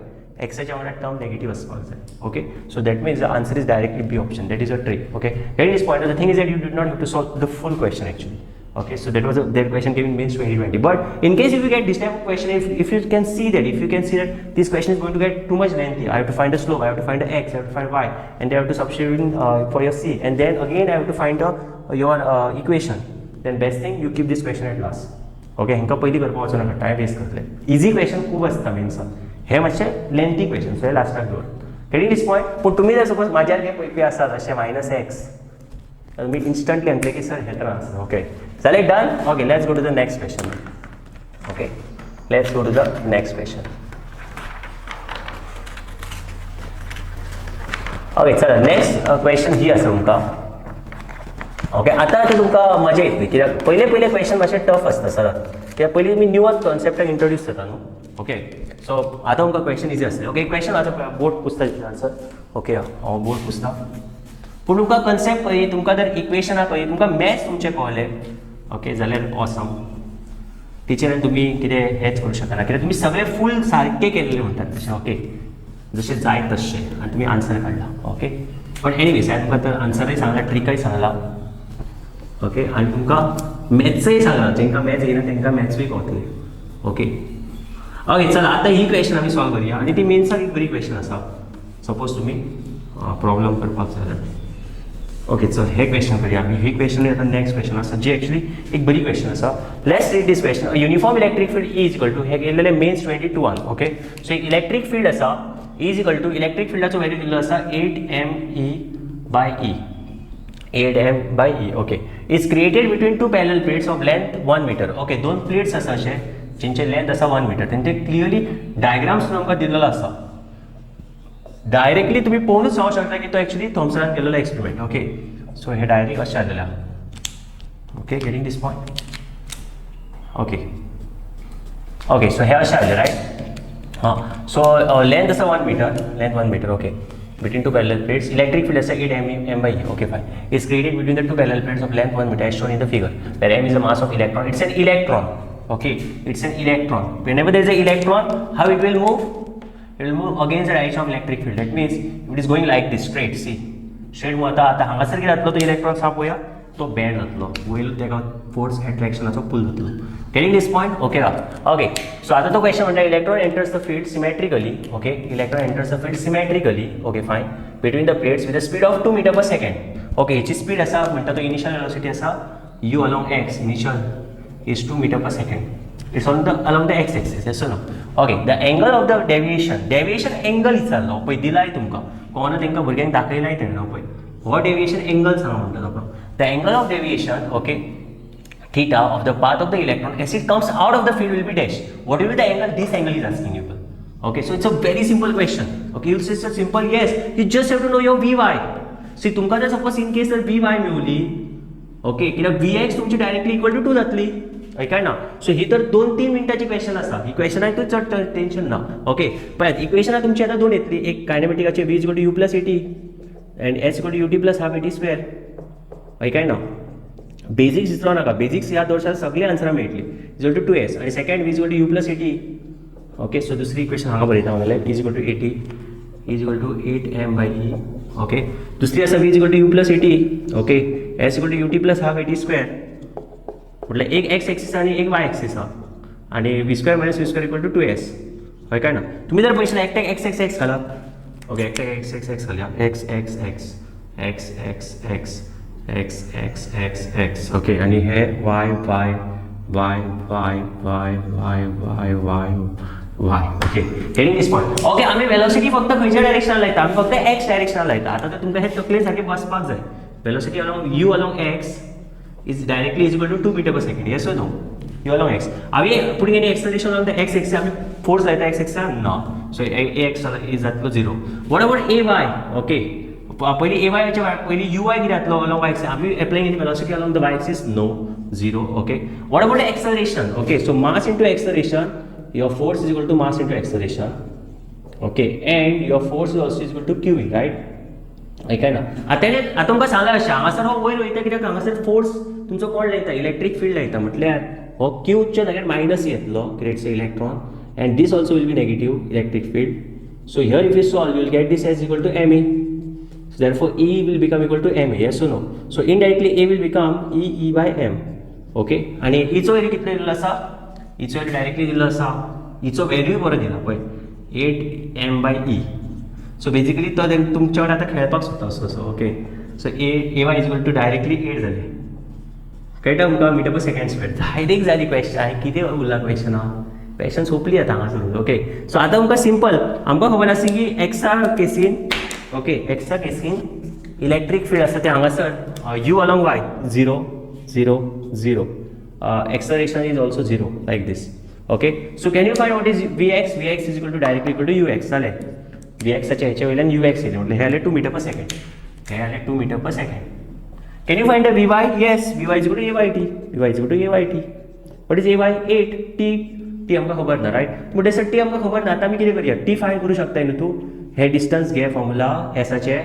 एक्साच्या वांगडा टर्म नेगेटिव्ह आसपाक जाय okay so that means the answer is directly b option that is a trick okay get this point the thing is that you did not have to solve the full question actually okay so that was that question came in means 2020 but in case if you get this type of question if you can see that this question is going to get too much lengthy I have to find the slope I have to find the x I have to find y and I have to substitute in, for your c and then again I have to find your equation then best thing you keep this question at last okay हांकां पयलीं करपाक वचूं नाका time waste करतले easy question खूब आसता मेन्साक हे मातशे lengthy question so हे लास्टाक दवर गेटिंग दिस पॉयंट पूण तुमी जर सपोज म्हाज्यार हे पळयपी आसात अशें मायनस एक्स मी इंस्टंटली म्हणटलें की सर हे तर आन्सर ओके जालें done okay let's go to the next question okay let's go to the next question okay चला नेक्स्ट क्वेश्चन ही आसा तुमकां ओके आतां तुमकां मजा येतली कित्याक पयले क्वेश्चन मातशे टफ आसता सर कित्याक पयलीं तुमी न्यूअर कॉन्सेप्टाक इंट्रोड्यूस जाता न्हू ओके सो आतां तुमकां क्वेश्चन इजी आसलें ओके क्वेश्चन आतां बोर्ड पुसता आन्सर ओके हांव बोर्ड पुसता पूण तुमकां कन्सेप्ट पळय तुमकां जर इक्वेशनां पळय तुमकां मॅथ्स तुमचें कळलें ओके जाल्यार ऑसम टिचरान तुमी कितें हेच करूं शकना कित्याक तुमी सगळे फूल सारके केल्ले म्हणटात तशें ओके जशें जाय तशें आनी तुमी आन्सर काडला ओके पण एनीवेज हांवें तुमकां तर आन्सरय सांगला ट्रिकय सांगला ओके आनी तुमकां मॅथ्सय सांगला जेंकां मॅथ्स येयना तेंकां मॅथ्सूय कळटलें ओके ओके चला आतां ही क्वेश्चन आमी सॉल्व करया आनी ती मेन्साक एक बरी क्वेश्चन आसा सपोज तुमी प्रॉब्लम करपाक जाय ओके चल हे क्वेश्चन करूया आमी ही क्वेश्चन आतां नेक्स्ट क्वेश्चन आसा जी एक्चुअली एक बरी क्वेश्चन आसा let's read this question uniform electric field E is equal to हे गेल्लेले मेन्स 22 ओके सो एक इलेक्ट्रीक फील्ड आसा E is equal to electric फील्डाचो वॅल्यू दिल्लो आसा 8me by E 8m by E okay is created between two parallel plates of length 1 metre okay दोन plates आसा अशे जेंचे लेंथ आसा 1 मीटर तेंचे क्लियरली डायग्राम्स आमकां दिल्लो आसा डायरेक्टली तुम्ही पळोवनूच सांगू शकता की तो एक्चुअली थॉम्सनान केलेलो एक्सपेरिमेंट. ओके, सो हे डायरेक्ट अशें जालेलें. Okay, getting this point. Okay, so हे अशें जालें रायट. सो लेंथ आसा 1 metre. Okay, between two parallel plates, electric field is 8 m by E. Okay, fine. Is created between the two parallel plates of length 1 meter as shown in the figure, where m is the mass of electron. It's an electron. Okay, it's an electron. Whenever there is an electron, how it will move? It will move against the direction of electric field. That means it is going like this straight. See, straight मग आता हांगासर कितें जातलो तो electron shop पळया तो band जातलो. वयलो तेका फोर्स अट्रॅक्शनाचो पुल जातलो. Getting this point? Okay. Okay. So आता तो क्वेश्चन म्हणटा electron enters the field symmetrically. Okay, electron enters the field symmetrically. Okay, fine. Between the plates with a speed of 2 meter per second. Okay, ह्याची speed आसा म्हणटा तो initial velocity आसा u along x initial is 2 meter per second. It's on the along the x axis. Yes or no? Okay. The angle of the deviation angle इचारलो पळय दिलाय तुमकां. कोण तेंका भुरग्यांक दाखयलाय तेणें पळय. हो डेविएशन एंगल सांग म्हणटा तो. The angle of deviation, okay, theta of the path of the electron as it comes out of the field will be dash. What will be the angle? This angle is asking you. Okay, so it's a very simple question. Okay, you'll say so simple. Yes, you just have to know your Vy. See, तुमका जर suppose in case जर Vy मेवली, okay, कित्याक Vx तुमची directly equal to 2 जातली. काय ना. सो ही तर 2-3 मिनिटाची क्वेश्चन आसा. ही क्वेश्चन आहे तू चड टेन्शन ना. ओके, पळयात इक्वेशनां तुमची आतां दोन येतली. एक कायनेमेटिकाचे v = u + at and h = ut + half at square. काय ना. बेसिक्स विसरू नाका. बेसिक्स याद दवरशात सगळी आन्सरां मेळटली. इज टू 2s आणि second v = u + at. Okay, so दुसरी इक्वेशन हांगा बरयता म्हणलें v = 80 = 8m by e. Okay, दुसरी आसा v = u + at. Okay, h = ut + half at square. म्हटल्यार एक x एक्सिस आणि एक y एक्सिस आहा आणि v² - v² = 2s. काय ना. तुम्ही जर पयशे एकट्याक x x x घाला. ओके, एकट्याक x x x घालया. x x x x x x x x x x. Okay, आणि हे y y y y y y y y y. Okay, getting this point. Okay, आम्ही velocity फक्त खंयच्या डायरेक्शनान लायता? आम्ही फक्त x डायरेक्शनान लायता. आता तर तुमकां हे तकलेन सारकें बसपाक जाय. Velocity along u along x is directly is equal to 2 meter per second. Yes or no? u along x. Are we putting any acceleration on the x axis? आम्ही फोर्स लायता x axis? No. So ax is जातलो 0. What about ay? Okay. पहिली ay च्या पहिली uy कितें जातलो along y axis? आम्ही applying any velocity along the y axis? No. 0. Okay. What about the acceleration? Okay. So mass into acceleration, your force is equal to mass into acceleration. Okay. And your force is also equal to qe, right? काय ना. आता तुमकां सांगला अशें हांगासर हो वयर वयता कित्याक हांगासर फोर्स तुमचो कोण लायता? इलेक्ट्रीक फील्ड लायता. म्हटल्यार हो क्यूच्या जाग्यार मायनस येतलो कितें electron and this also will be negative electric field. So here if you solve you will get this as equal to ma. So therefore E will become equal to ma. Yes or no? So indirectly A will become E by m. Okay, आणि इचो value कितलो दिल्लो आसा? इचो value directly दिल्लो आसा. इचो value बरो दिला पळय 8m by E. So basically तो तुमच्या वांगडा आतां खेळपाक सोदता असो. Okay, so ay is equal to directly 8 जालें. कळटा तुमकां metre per second square. Direct जाली क्वेश्चन. कितें उरला क्वेश्चन? क्वेश्चन सोंपली आतां हांगासर. ओके, सो आतां तुमकां सिंपल आमकां खबर आसा की एक्सा केसीन, ओके, एक्सा केसीन इलेक्ट्रीक फील्ड आसा तें हांगासर u along y 0 0 0. Acceleration is also 0 like this. Okay, so can you find what is vx? vx is equal to directly equal to ux जालें. vxच्या हेच्या वयल्यान ux येयलें म्हटल्यार हे जालें 2 मीटर पर सेकंड. हे जालें 2 metre per second. Can you find the Vy? Yes, Vy is equal to Ayt. Vy is equal to Ayt. What is Ay? 8. T आमकां खबर ना, राइट? बट जर T आमकां खबर ना, आतां आमी कितें करया? T फायंड करूं शकता न्हू तूं? हे डिस्टन्स घे फॉर्मुला एसाचे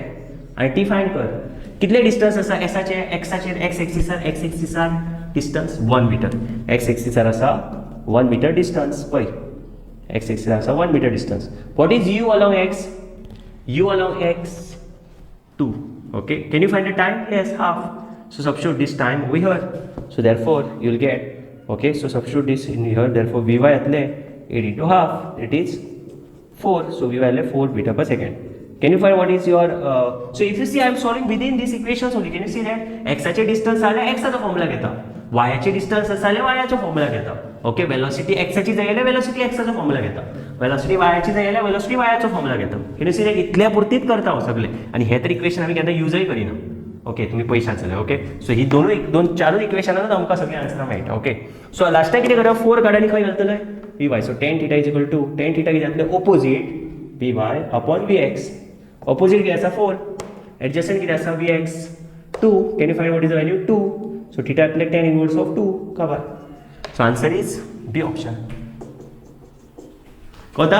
आनी T फायंड कर. कितले डिस्टन्स आसा एसाचे? एक्साचेर x एक्सिसार डिस्टन्स 1 मीटर. x एक्सिसार आसा 1 मीटर डिस्टन्स. पळय, x एक्सिसार आसा 1 metre distance. What is u along x? u along x 2. Okay, can you find the time? Yes, half. So substitute this time over here. So therefore you will get, okay, so substitute this in here. Therefore Vy atle 8 into half, it is 4. So Vy atle 4 meter per second. Can you find what is your so if you see I am solving within these equations only. Can you see that x चे distance आले x चा formula घेता, y चे distance आले y चा formula घेता. Okay, velocity x ची जाय जाल्यार वेलोसिटी x चा फॉर्म्युला घेता, वेलोसिटी y ची जाय जाल्यार वेलोसिटी y चा फॉर्म्युला घेता. कॅन यू सी that इतल्या पुरतीत करता हो सगळे. आणि हे तर इक्वेशन आम्ही केन्ना यूजय करिना. ओके, तुम्ही पैशाच जाल्यार. ओके, सो ही दोन चारूच इक्वेशनांत आमकां सगळी आन्सरां मेळटा. ओके, सो लास्टाक कितें करप? 4 काड आनी खंय घालतले? Vy. So tan θ is equal to tan θ कितें जातलें? Opposite Vy upon Vx. Opposite कितें आसा 4. Adjacent कितें आसा Vx 2. Can you find what is the value 2? So theta like tan inverse of 2. Cover. So answer is B option. कळटा?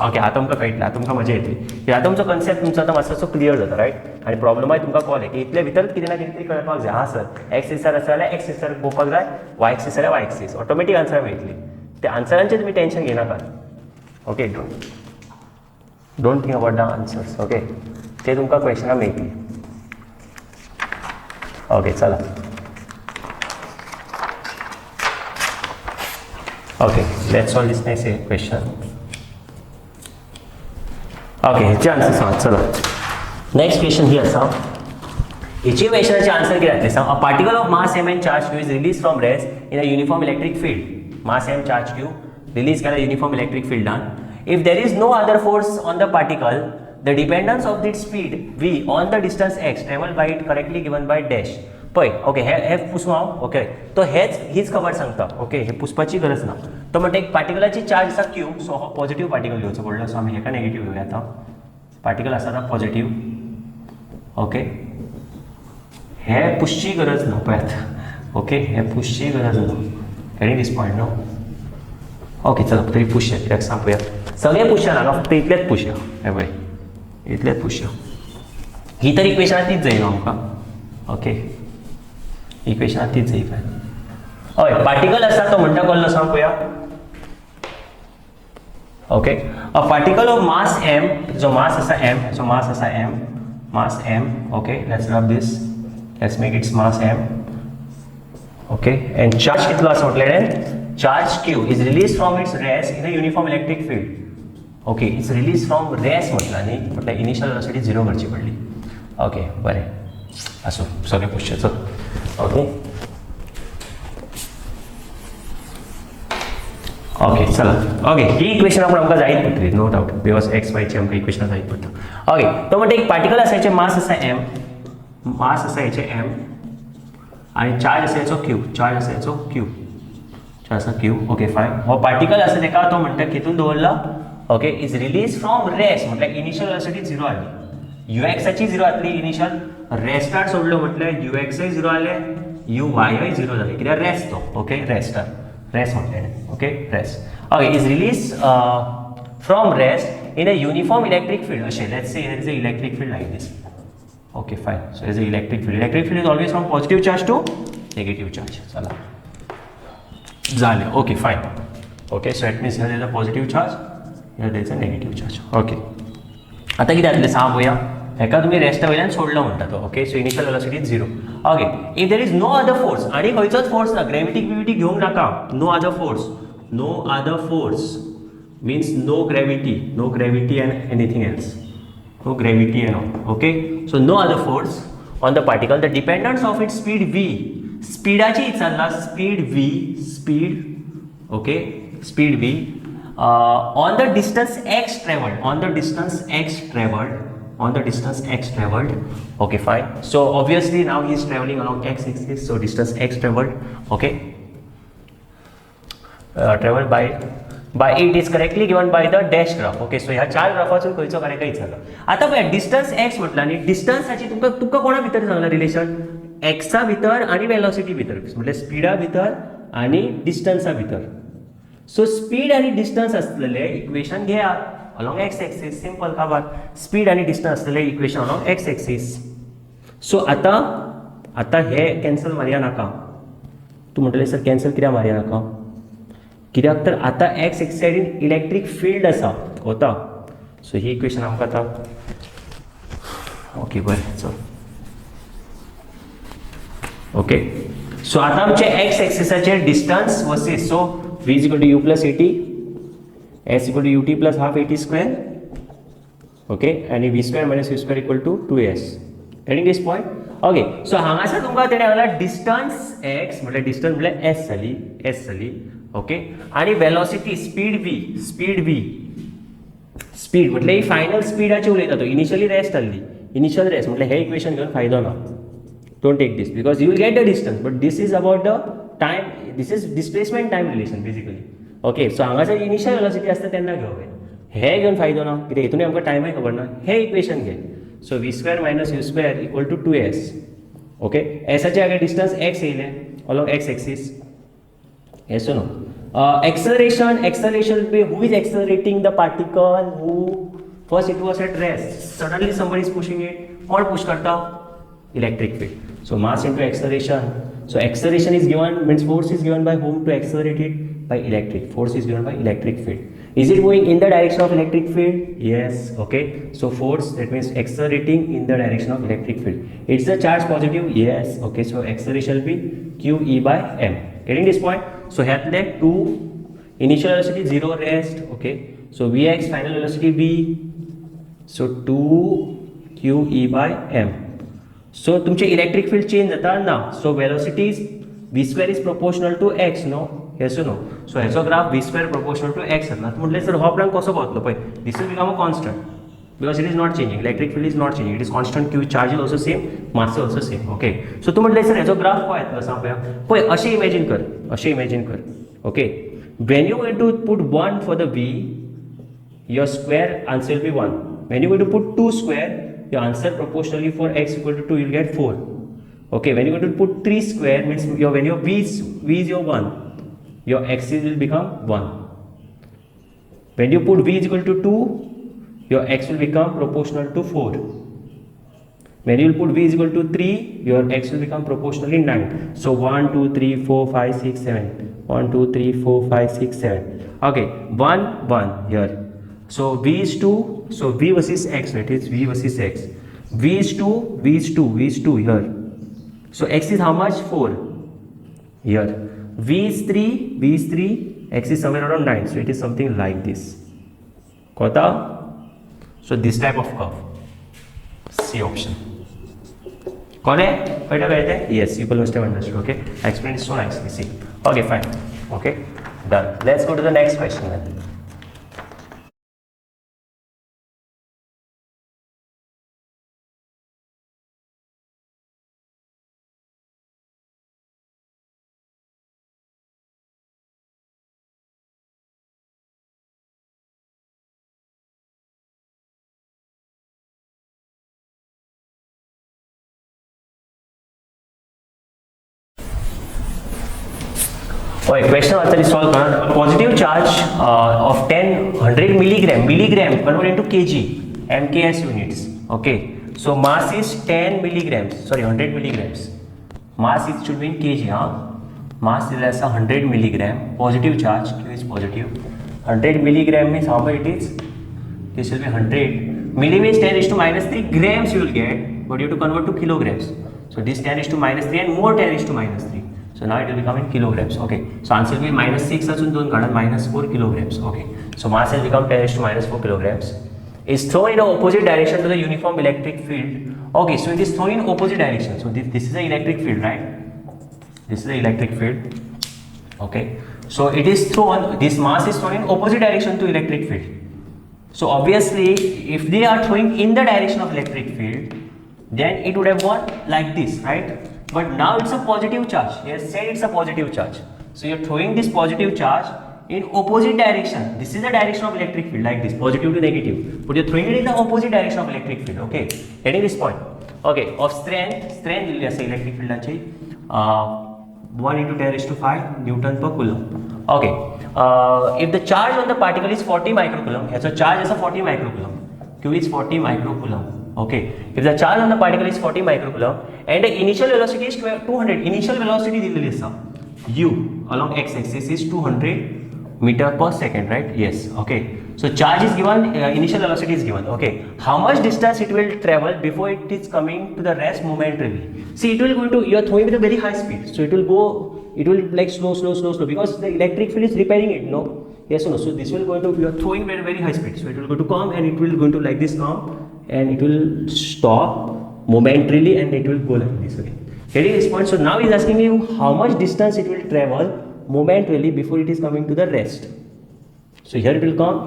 Okay आता तुमकां कळटलें, आता तुमकां मजा येतली. ह्या तुमचो कन्सेप्ट तुमचो आतां मातसो क्लियर जाता रायट. आनी प्रॉब्लमाय तुमकां कळ्ळें की इतले भितर कितें ना कितें तरी कळपाक जाय. हां सर एक्स एक्सिसार आसा जाल्यार एक्स एक्सिसार पळोवपाक जाय, वाय एक्सिस जाल्यार वाय एक्सिस. ऑटोमॅटीक आन्सर मेळटली. त्या आन्सरांचेर तुमी टेन्शन घेनाकात. Okay don't think about the answers. Okay ते तुमकां क्वेश्चनां मेळटली. ओके चला. Okay let's solve this next question. Okay हेचे आन्सर सांग. चला नेक्स्ट क्वेश्चन ही आसा. हेची क्वेश्चनाचे आन्सर कितें जातलें सांग. A particle of mass m and charge q is released from rest in a uniform electric field. Mass m charge q release केला uniform electric field done. If there is no other force on the particle, the dependence of its speed v on the distance x traveled by it correctly given by dash. पळय okay हे पुसू हांव. Okay तो हीच खबर सांगता. Okay हे पुसपाची गरज ना. तो म्हणटा एक पार्टिकलाची चार्ज आसा क्यू. सो हो पॉझिटिव्ह पार्टिकल घेवचो पडलो. सो आमी हेका नेगेटिव्ह घेवया. आतां पार्टिकल आसा आतां पॉझिटिव्ह. ओके हे पुसची गरज ना पळयात. ओके हे पुसची गरज ना. Any this point no. Okay चला तरी पुसया कित्याक सांग पळया. सगळे पुसया ना फक्त इतलेच पुसया. हे पळय इतलेच पुसया. ही तर इक्वेशनां तीच जाय न्हू आमकां. ओके इक्वेशनां तीच जाय पळय. हय पार्टिकल आसा तो म्हणटा कसलो सांग पळया. Okay a particle of mass m जो मास आसा m. सो मास आसा m. Mass m. Okay let's rub this. Let's make its mass m. Okay and charge कितलो आसा म्हटलें. Charge q is release from its rest in a uniform electric field. Okay is release from rest म्हटला न्ही म्हटल्यार initial velocity 0 करची पडली. Okay बरें आसूं सगळें पुसचें. चल ओके ओके चला. ओके ही इक्वेशन आपण आमकां जायत पडटली नो डाउट बिकॉज एक्स वायची आमकां इक्वेशनां जायत पडटा. ओके तो म्हणटा एक पार्टिकल आसा हेचे मास आसा m. मास आसा हेचे m आनी चार्ज आसा हेचो q. चार्ज आसा हेचो q. चार्ज आसा q. Okay fine. हो पार्टिकल आसा तेका तो म्हणटा कितून दवरला. Okay is release from rest म्हटल्यार इनिशियल वेलोसिटी 0 आली. यूएक्साची 0 जातली इनिशियल. रेस्टार सोडलो म्हटल्यार यूएक्सय 0 जाले यूवायय 0 जाले कित्याक रेस्ट तो. ओके रेस्टार रेस्ट म्हटलें. Okay rest. Okay is release from rest in a uniform electric field. अशें let's say there is a electric field like this. Okay fine. So there is a electric field. Electric field is always from positive charge to negative charge. चला जालें. Okay fine. Okay so it means here there is a positive charge, here there is a negative charge. Okay आतां कितें जातलें सांग पळोवया. हेका तुमी Resta वयल्यान सोडलो म्हणटा तो. Okay so initial velocity 0. Okay if there is no other force आनी खंयचोच फोर्स ना ग्रेविटी बिविटी घेवंक नाका. No other force. No other force means no gravity and anything else. No gravity and all. Okay so no other force on the particle. The dependence of its speed v. स्पीडाची इचारला speed v. Speed okay speed v on the distance x traveled. On the distance x traveled. On the distance x traveled. Okay fine. So obviously now he is traveling along x axis. So distance x traveled. Okay traveled by it is correctly given by the dash graph. Okay so ह्या चार ग्राफाचो खंयचो correct विचारला. आता पळय distance x म्हटला न्ही. डिस्टन्साची तुमकां कोणा भितर सांगला रिलेशन. एक्सा भितर आनी वेलोसिटी भितर म्हटल्यार स्पीडा भितर आनी डिस्टन्सा भितर. सो स्पीड आनी डिस्टन्स आसलेले इक्वेशन घेयात along x axis. सिंपल खबर. स्पीड आनी डिस्टन्स आसलेले इक्वेशन along x axis. सो आतां हे कॅन्सल मारया नाका. तूं म्हणटलें सर कॅन्सल कित्याक मारया नाका. कित्याक तर आतां x एक्सिस सायडीन इलेक्ट्रीक फील्ड आसा कोता. सो ही इक्वेशन आमकां आतां ओके बरें चल. ओके सो आतां आमचे x एक्सिसाचेर distance versus. So v is equal to u plus 80, s equal to ut plus half 80 square. Okay and v square minus u square equal to 2s. Getting this point? Okay so हांगासर तुमकां तेणे सांगला distance x म्हटल्यार distance म्हटल्यार s जाली. Okay आनी velocity speed v. Speed म्हटल्यार ही फायनल स्पीडाची उलयता तो. इनिशियली रेस्ट आसली. इनिशियल रेस्ट म्हटल्यार हे इक्वेशन घेवन फायदो ना. Don't take this because you will get the distance but this is about the time. This is displacement time relation basically. Okay so हांगासर इनिशियल वेलोसिटी आसता तेन्ना घेवप. हे घेवन फायदो ना कित्याक हितून आमकां टायमय खबर ना हे इक्वेशन घे so v square minus u square equal to 2s okay एसाचे हांगा डिस्टन्स x येयलें along x axis yes or no acceleration will be who is accelerating the particle who first it was at rest suddenly somebody is pushing it कोण push करता electric field so mass into acceleration so acceleration is given means force is given by whom to accelerate it by electric force is given by electric field is it going in the direction of electric field yes okay so force that means accelerating in the direction of electric field it's the charge positive yes okay so acceleration will be q e by m getting this point so here that 2 initial velocity 0 rest okay so vx final velocity v so 2 q e by m so तुमचे electric field change जाता ना so velocity v square is proportional to x no yes or no so हेचो graph v square proportional to x जाता म्हटल्यार sir हो plan कसो पावतलो पळय this will become a constant because it is not changing electric field is not changing it is constant q charge is also same mass is also same okay so तू म्हटल्यार sir हेचो graph काय येतलो सांग पळय अशें imagine कर okay when you going to put 1 for the v your square answer will be 1 when you going to put 2 square your answer proportionally for x equal to 2 you'll get 4 okay when you going to put 3 square means when your v is your 1 your x will become 1 when you put v is equal to 2 your x will become proportional to 4 when you put v is equal to 3 your x will become proportionally 9 so 1 2 3 4 5 6 7 1 2 3 4 5 6 7 okay 1 1 here so v is 2 so v versus x right it's v versus x v is 2 here so x is how much 4 here v is 3 x is somewhere around 9 so it is something like this kota so this type of curve c option kone kaita kahte yes people must have understood okay I explained it so nicely see okay fine okay done let's go to the next question then okay question answer is solved a positive charge of 100 milligram converted into kg mks units okay so mass is 10 milligrams sorry 100 milligrams mass is should be in kg mass is as a 100 milligram positive charge q is positive 100 milligram means how much it is this will be 100 milli means 10 is to minus 3 grams you will get but you have to convert to kilograms so this 10 is to minus 3 and more 10 is to minus 3 so now it will become in kilograms okay so answer will be minus 6 asun दोन काढा minus 4 kilograms okay so mass has become 10 is to minus 4 kilograms is thrown in the opposite direction to the uniform electric field okay so it is thrown in opposite direction so this is the electric field right this is the electric field okay so it is thrown this mass is thrown in opposite direction to electric field so obviously if they are throwing in the direction of electric field then it would have gone like this right but now it's a positive charge yes said it's a positive charge so you're throwing this positive charge in opposite direction this is the direction of electric field like this positive to negative but you're throwing it in the opposite direction of electric field okay getting this point okay of strength will be electric field achi 1 into 10 raised to 5 newton per coulomb okay if the charge on the particle is 40 microcoulomb so charge is a 40 microcoulomb q is 40 microcoulomb okay if the charge on the particle is 40 microcoulomb and the initial velocity is 200 initial velocity दिलेली असा u along x axis is 200 meter per second right yes okay so charge is given initial velocity is given okay how much distance it will travel before it is coming to the rest momentarily see it will go to you are throwing with a very high speed so it will like slow because the electric field is repelling it no yes or no so this will go into you are throwing very high speed so it will go to come and it will go into like this now and it will stop momentarily and it will go like this okay getting this point so now he is asking you how much distance it will travel momentarily before it is coming to the rest so here it will come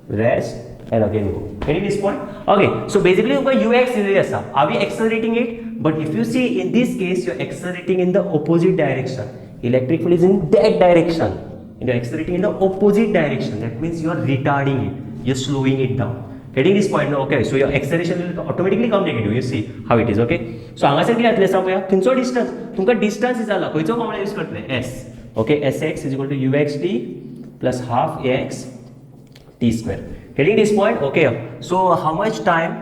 rest and again go getting this point okay so basically ux is are we accelerating it but if you see in this case you're accelerating in the opposite direction electric field is in that direction and you're accelerating in the opposite direction that means you're retarding it you're slowing it down. Getting this point now? Okay, so your acceleration will automatically come negative. You see how it is. Okay, so हांगासर कितें जातलें सांग खंयचो distance तुमकां distance जाला खंयचो formula use करतले s. Okay, sx is equal to ux t plus half ax t square. Getting this point? Okay, so how much time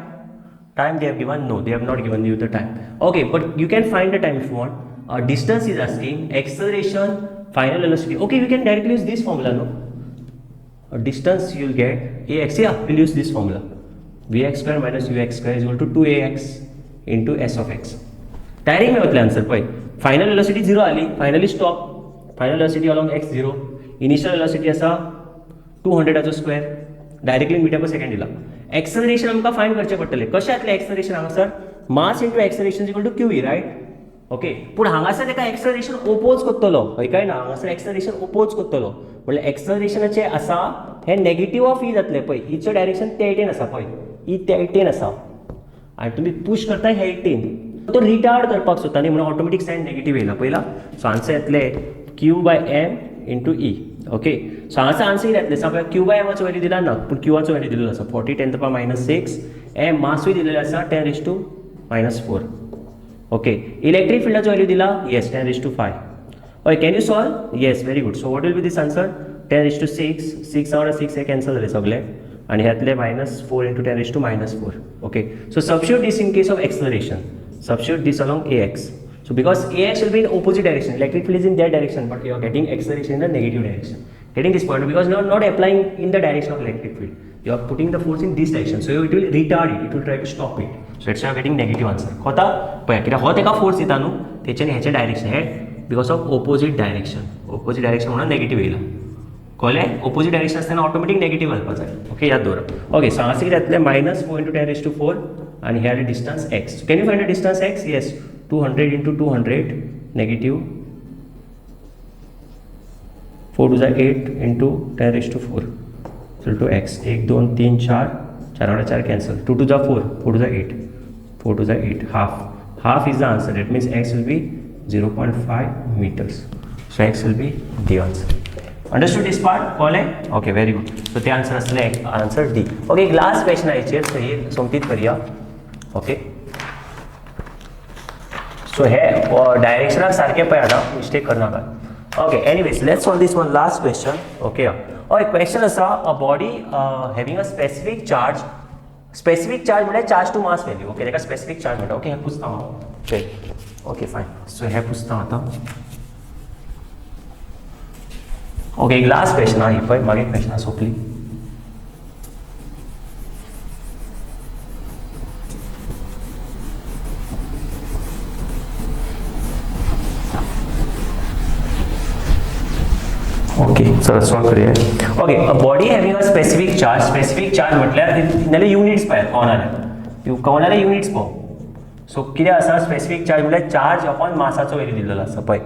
they have given? No, they have not given you the time. Okay, but you can find the time if you want. Distance is asking, acceleration, final velocity. Okay, we can directly use this formula, no? Distance you'll get ax. Yeah, we'll use this formula. Vx square minus ux square is equal to 2ax into s of x. Direct में होतले answer पळय. Final velocity 0 आली, finally stop. Final velocity along x 0. Initial velocity असा 200 चा square. Directly metre per second दिला. Acceleration आमकां find करचे पडटले. कशें जातले acceleration हांगासर? Mass into acceleration is equal to qe, right? Okay, पूण हांगासर तेका एक्सेलरेशन ओपोज करतलो. हय काय ना, हांगासर एक्सेलरेशन ओपोज करतलो. म्हणल्यार एक्सेलरेशनाचे आसा हे नेगेटिव्ह ऑफ ई जातले पळय. ईचो डायरेक्शन ते इटेन आसा पळय. ई त्या इटेन आसा. आनी तुमी पुश करता हे इटेन. तो रिटार्ड करपाक सोदता न्ही म्हणून ऑटोमॅटीक सायन नेगेटिव्ह येयला पळयला. सो आन्सर येतले q/m इंटू ई. ओके, सो हांगासर आन्सर कितें येतलें सांग. q/mचो वॅल्यू दिला ना, पूण q-चो वॅल्यू दिलेलो आसा 40 10 to the power -6. m मासूय दिलेलो आसा 10 raised to -4. Okay, electric field value dila, yes, 10 raised to 5. Okay, can you solve? Yes, very good. So what will be this answer? 10 raised to 6, 6 out of 6 cancel zale sagle, and here -4 into 10 raised to -4. Okay, so substitute this in case of acceleration. Substitute this along ax. So because ax will be in opposite direction, electric field is in that direction, but you are getting acceleration in the negative direction. Getting this point because you are not applying in the direction of electric field. You are putting the force in this direction, so it will retard it. It will try to stop it. So it's getting negative answer. होता पळय कित्याक हो तेका force दिता न्हू तेच्यानी हेचे direction हे because of opposite direction. Opposite direction म्हणून नेगेटिव्ह येयला. कळ्ळें? ऑपोजिट डायरेक्शन आसतना ऑटोमॅटीक नेगेटिव्ह घालपाक जाय. ओके, याद दवरा. ओके, सो हांगासर कितें जातलें -4 into 10 raised to 4 आनी हेर distance x. Can you find the distance x? Yes, 200 into 200 negative 4 to the 8 into 10 raised to 4 equal to x. 1 2 3 4 4 4 cancel. 2 to the 4 4 to the 8 4 to the 8 half is the answer. That means x will be 0.5 meters. So x will be the answer. Understood this part? All right? Okay, very good. So the answer is answer D. Okay, last question I share. So here something करूया. Okay. So here direction सारखे पळयना, mistake करनाका. Okay, anyways, let's solve this one last question. Okay. Okay, question असा, a body having a specific charge म्हणजे charge to mass value. Okay, तेका specific charge म्हणटा. Okay, हे पुसता हांव. Okay, fine. सो हे पुसता आतां. ओके, एक लास्ट क्वेश्चन आहा ही पळय, मागीर क्वेश्चनां सोंपली. ओके, चला सॉल्व करूया. Okay, a body having a specific charge म्हटल्यार नाल्यार युनिट्स पळय कोणाले युनिट्स पळय. सो कितें आसा स्पेसिफिक चार्ज म्हटल्यार चार्ज अपॉन मासाचो वॅल्यू दिलेलो आसा पळय.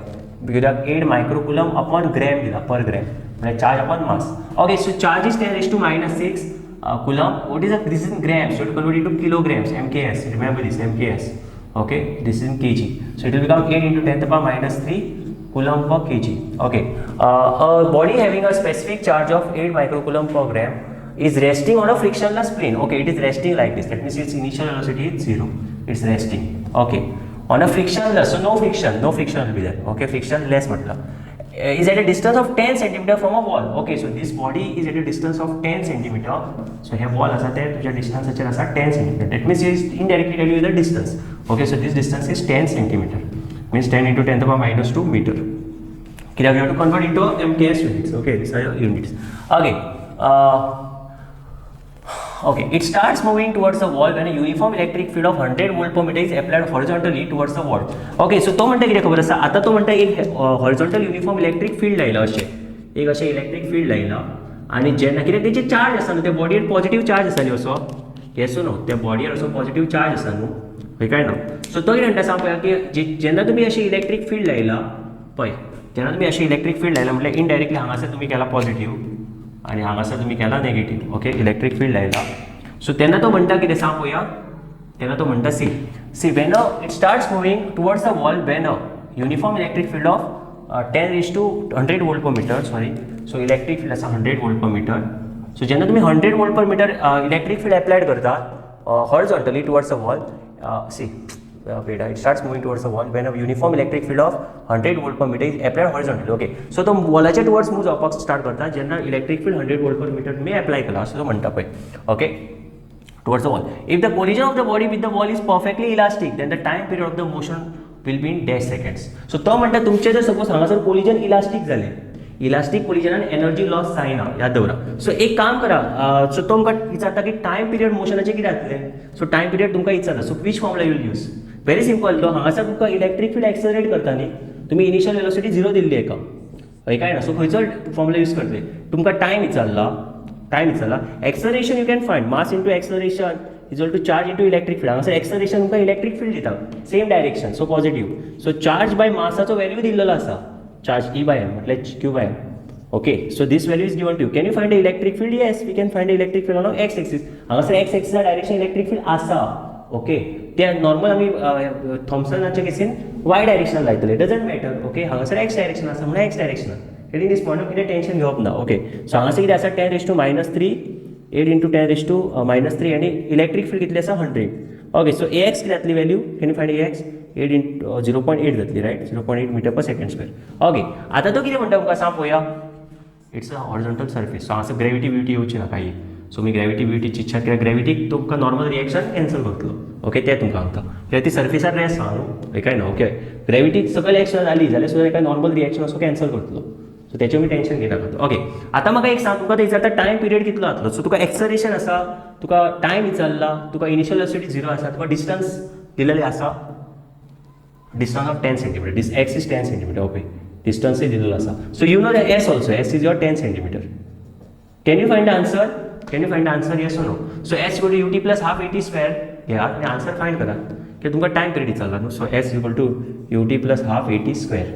कित्याक 8 मायक्रोकुलम अपॉन ग्रॅम दिला पर ग्रॅम म्हटल्यार charge upon mass. Okay, so charge is 10 raised to -6 coulomb. What is this in grams? So it convert into kilograms, mks. Remember this, mks. Okay, this is in kg. So it will become 8 into 10 to the power -3 coulomb per kg. Okay, a body having a specific charge of 8 microcoulomb per gram is resting on a frictionless plane. Okay, it is resting like this. That means its initial velocity is 0. It's resting. Okay, on a frictionless, so no friction will be there. Okay, frictionless मतलब is at a distance of 10 cm from a wall. Okay, so this body is at a distance of 10 cm. So here wall asa there, तुझ्या distance asa 10 cm. That means it is indirectly tell you the distance. Okay, so this distance is 10 cm. Means 10 into 10 to the power -2 meter. Okay, now we have to convert into MKS units. Okay, these are your units. Okay, okay, it starts moving towards the wall when a uniform electric field of 100 volt per meter is applied horizontally towards the wall. Okay, so तो म्हणटा कितें खबर आसा, आता तो म्हणटा एक horizontal uniform electric field लायला एक अशें इलेक्ट्रिक फील्ड लायला आनी जेन्ना कितें तेचे चार्ज आसा न्हू, त्या बॉडीर पॉझिटिव्ह चार्ज आसा न्ही असो, येस नो, त्या बॉडीर असो पॉझिटिव्ह चार्ज आसा न्हू, हय काय ना. सो तो कितें म्हणटा सांग पळया की जेन्ना तुमी अशी इलेक्ट्रिक फील्ड लायला पळय, जेन्ना तुमी अशी इलेक्ट्रिक फील्ड लायला म्हटल्यार इनडायरेक्टली हांगासर तुमी केला पॉझिटिव्ह आनी हांगासर तुमी केला नेगेटिव्ह. ओके, इलेक्ट्रिक फील्ड लायला. सो तेन्ना तो म्हणटा कितें सांग पळोवया, तेन्ना तो म्हणटा see when it starts moving towards the wall when uniform electric field of 10 raised to 100 volt per meter, sorry. So electric field आसा 100 volt per meter सो जेन्ना तुम्ही 100 volt per metre electric field applied करता horizontally towards a wall C wait, it starts moving towards the wall when a uniform electric field of 100 volt per meter is applied horizontally. Okay, so तो वॉलाच्या towards move जावपाक start करता जेन्ना electric field 100 volt per meter मे apply केला असो तो म्हणटा पळय. Okay, towards the wall. If the collision of the body with the wall is perfectly elastic, then the time period of the motion will be in dash seconds. So तो म्हणटा तुमचे जर suppose हांगासर कोलिजन इलास्टिक जाले, elastic कोलिजनान energy loss जायना, याद दवरा. सो एक काम करा, सो तो तुमकां विचारता की टायम पिरियड मोशनाचे कितें जातलें. सो टायम पिरियड तुमकां विचारता, so which formula you will use. Very simple, तो हांगासर तुमकां इलेक्ट्रिक फील्ड एक्सलरेट करता न्ही, तुमी इनिशियल वेलोसिटी 0 दिल्ली एका काय ना. सो खंयचो फॉर्मुला यूज करतले, तुमकां टायम विचारला, acceleration you can find, mass into acceleration is equal to charge into electric field. हांगासर एक्सलरेशन तुमकां इलेक्ट्रिक फील्ड दिता, same direction, so positive. So charge by मासाचो व्हॅल्यू दिल्लो आसा, चार्ज E by m म्हटल्यार Q by m. Okay, so this value is given to you. Can you find the electric field? Yes, we can find the electric field along x axis. हांगासर x axis चा direction electric field आसा. Okay, ते normal आमी थॉम्सनाच्या केसीन y डायरेक्शनान लायतले, doesn't matter. Okay, हांगासर x डायरेक्शन आसा म्हणून x डायरेक्शनान. गेटिंग दिस पॉइंट, कितें टेन्शन घेवप ना. ओके, सो हांगासर कितें आसा 10⁻³ 8 into 10⁻³ आनी इलेक्ट्रिक फील्ड कितली आसा 100. ओके, सो ax कितें जातली value, can you find ax 8 into 0.8 जातली, riot, 0.8 metre per second square. Okay, आतां तो कितें म्हणटा तुमकां सांग पळोवया. इट्स अ हॉरिझॉन्टल सरफेस, सो हांगासर ग्रॅविटी बिविटी येवची ना काही. सो मी ग्रॅविटी बिविटी चिंतशात कित्याक ग्रॅविटीक तुमकां नॉर्मल रिएक्शन कॅन्सल करतलो. ओके, ते तुमकां सांगता कित्याक ती सर्फेसार रेस्ट आहा न्हू, काय ना. ओके, ग्रॅविटीक सकयल एक्शन जाली जाल्यार सुद्दां एका नॉर्मल रिएक्शन असो कॅन्सल करतलो. सो तेचें मी टेन्शन घेनाका. ओके, आतां म्हाका एक सांग, तुका ते विचारता टायम पिरियड कितलो जातलो. सो तुका एक्सलरेशन आसा, तुका टायम विचारला, तुका इनिशियल वेलोसिटी 0 आसा, तुका डिस्टन्स दिलेले आसा, distance of 10 centimetre, this x is 10 centimetre. Okay, distance दिलेलो आसा. So you know the s also, s is your 10 centimeter. Can you find the answer? Yes or no? So s equal to ut plus half at square घ्या आणि answer find करा की तुमकां time period विचारला न्हू. सो s equal to ut plus half at square.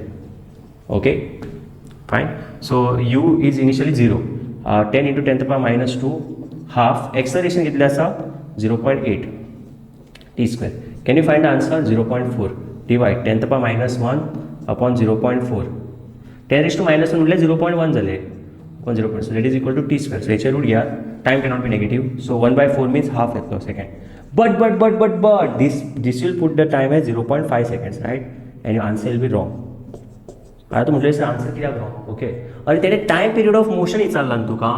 Okay, fine. So u is initially 0, 10 into 10 to the power -2 half, acceleration कितले आसा 0.8 t square. Can you find the answer? 0.4 divide 10 to the power -1 upon 0.4. 10 raised to -1 म्हटल्यार 0.1 जाले upon 0.4. So that is equal to t square. So हेचे root घ्या, time cannot be negative. So 1/4 means half येतलो second. But this will put the time as 0.5 seconds, right? And your answer will be wrong. आता तू म्हटलं sir answer कित्याक wrong. Okay, अरे तेणे time period of motion विचारला न्हू तुका,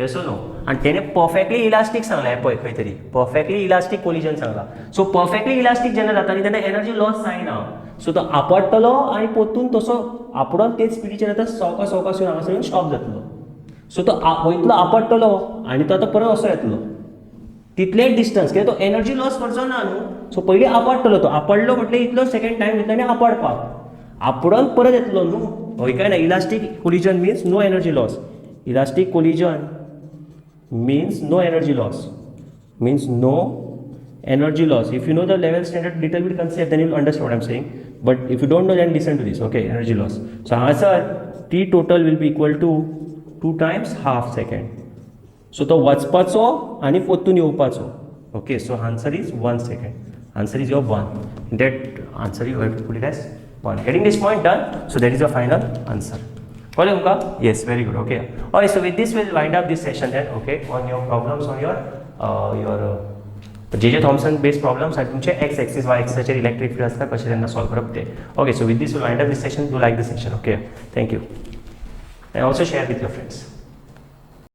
येस और नो. आनी तेणे परफेक्टली इलास्टीक सांगला, पळय खंय तरी परफेक्टली इलास्टीक कोलिजन सांगला. सो परफेक्टली इलास्टीक जेन्ना जाता न्ही तेन्ना एनर्जी लॉस जायना. सो तो आपडटलो आनी पोतून तसो आपडोन तेच स्पिडीचेर येता, सवकास येवन हांगासर स्टॉप जातलो. सो तो वयतलो आपडटलो आनी तो आतां परत असो येतलो, तितलेच डिस्टन्स, कित्याक तो एनर्जी लॉस करचो ना न्हू. सो पयलीं आपडटलो, तो आपडलो म्हटल्यार इतलो सेकंड टायम घेतलो आनी आपडपाक, आपडोन परत येतलो न्हू. हय काय ना. Elastic collision means no energy loss. Elastic collision means no energy loss, energy loss. If you know the level standard little bit concept, then you will understand what I'm saying. But if you don't know, then listen to this. Okay, energy loss. So answer t total will be equal to 2 times half second. So तो वचपाचो आनी पोतून येवपाचो. Okay, so answer is 1 second. Answer is your 1. That answer you have to put it as 1. Getting this point done. So that is your final answer. Follow Umka? Yes, very good. Okay. Alright, so with this we'll wind up this session then. Okay, on your problems, on your J.J. Thomson based problems and तुमचे x axis y axis चे electric field असता कशे त्यांना solve करप ते. Okay, so with this we'll wind up this session. Do like this session. Okay, thank you. And also share with your friends.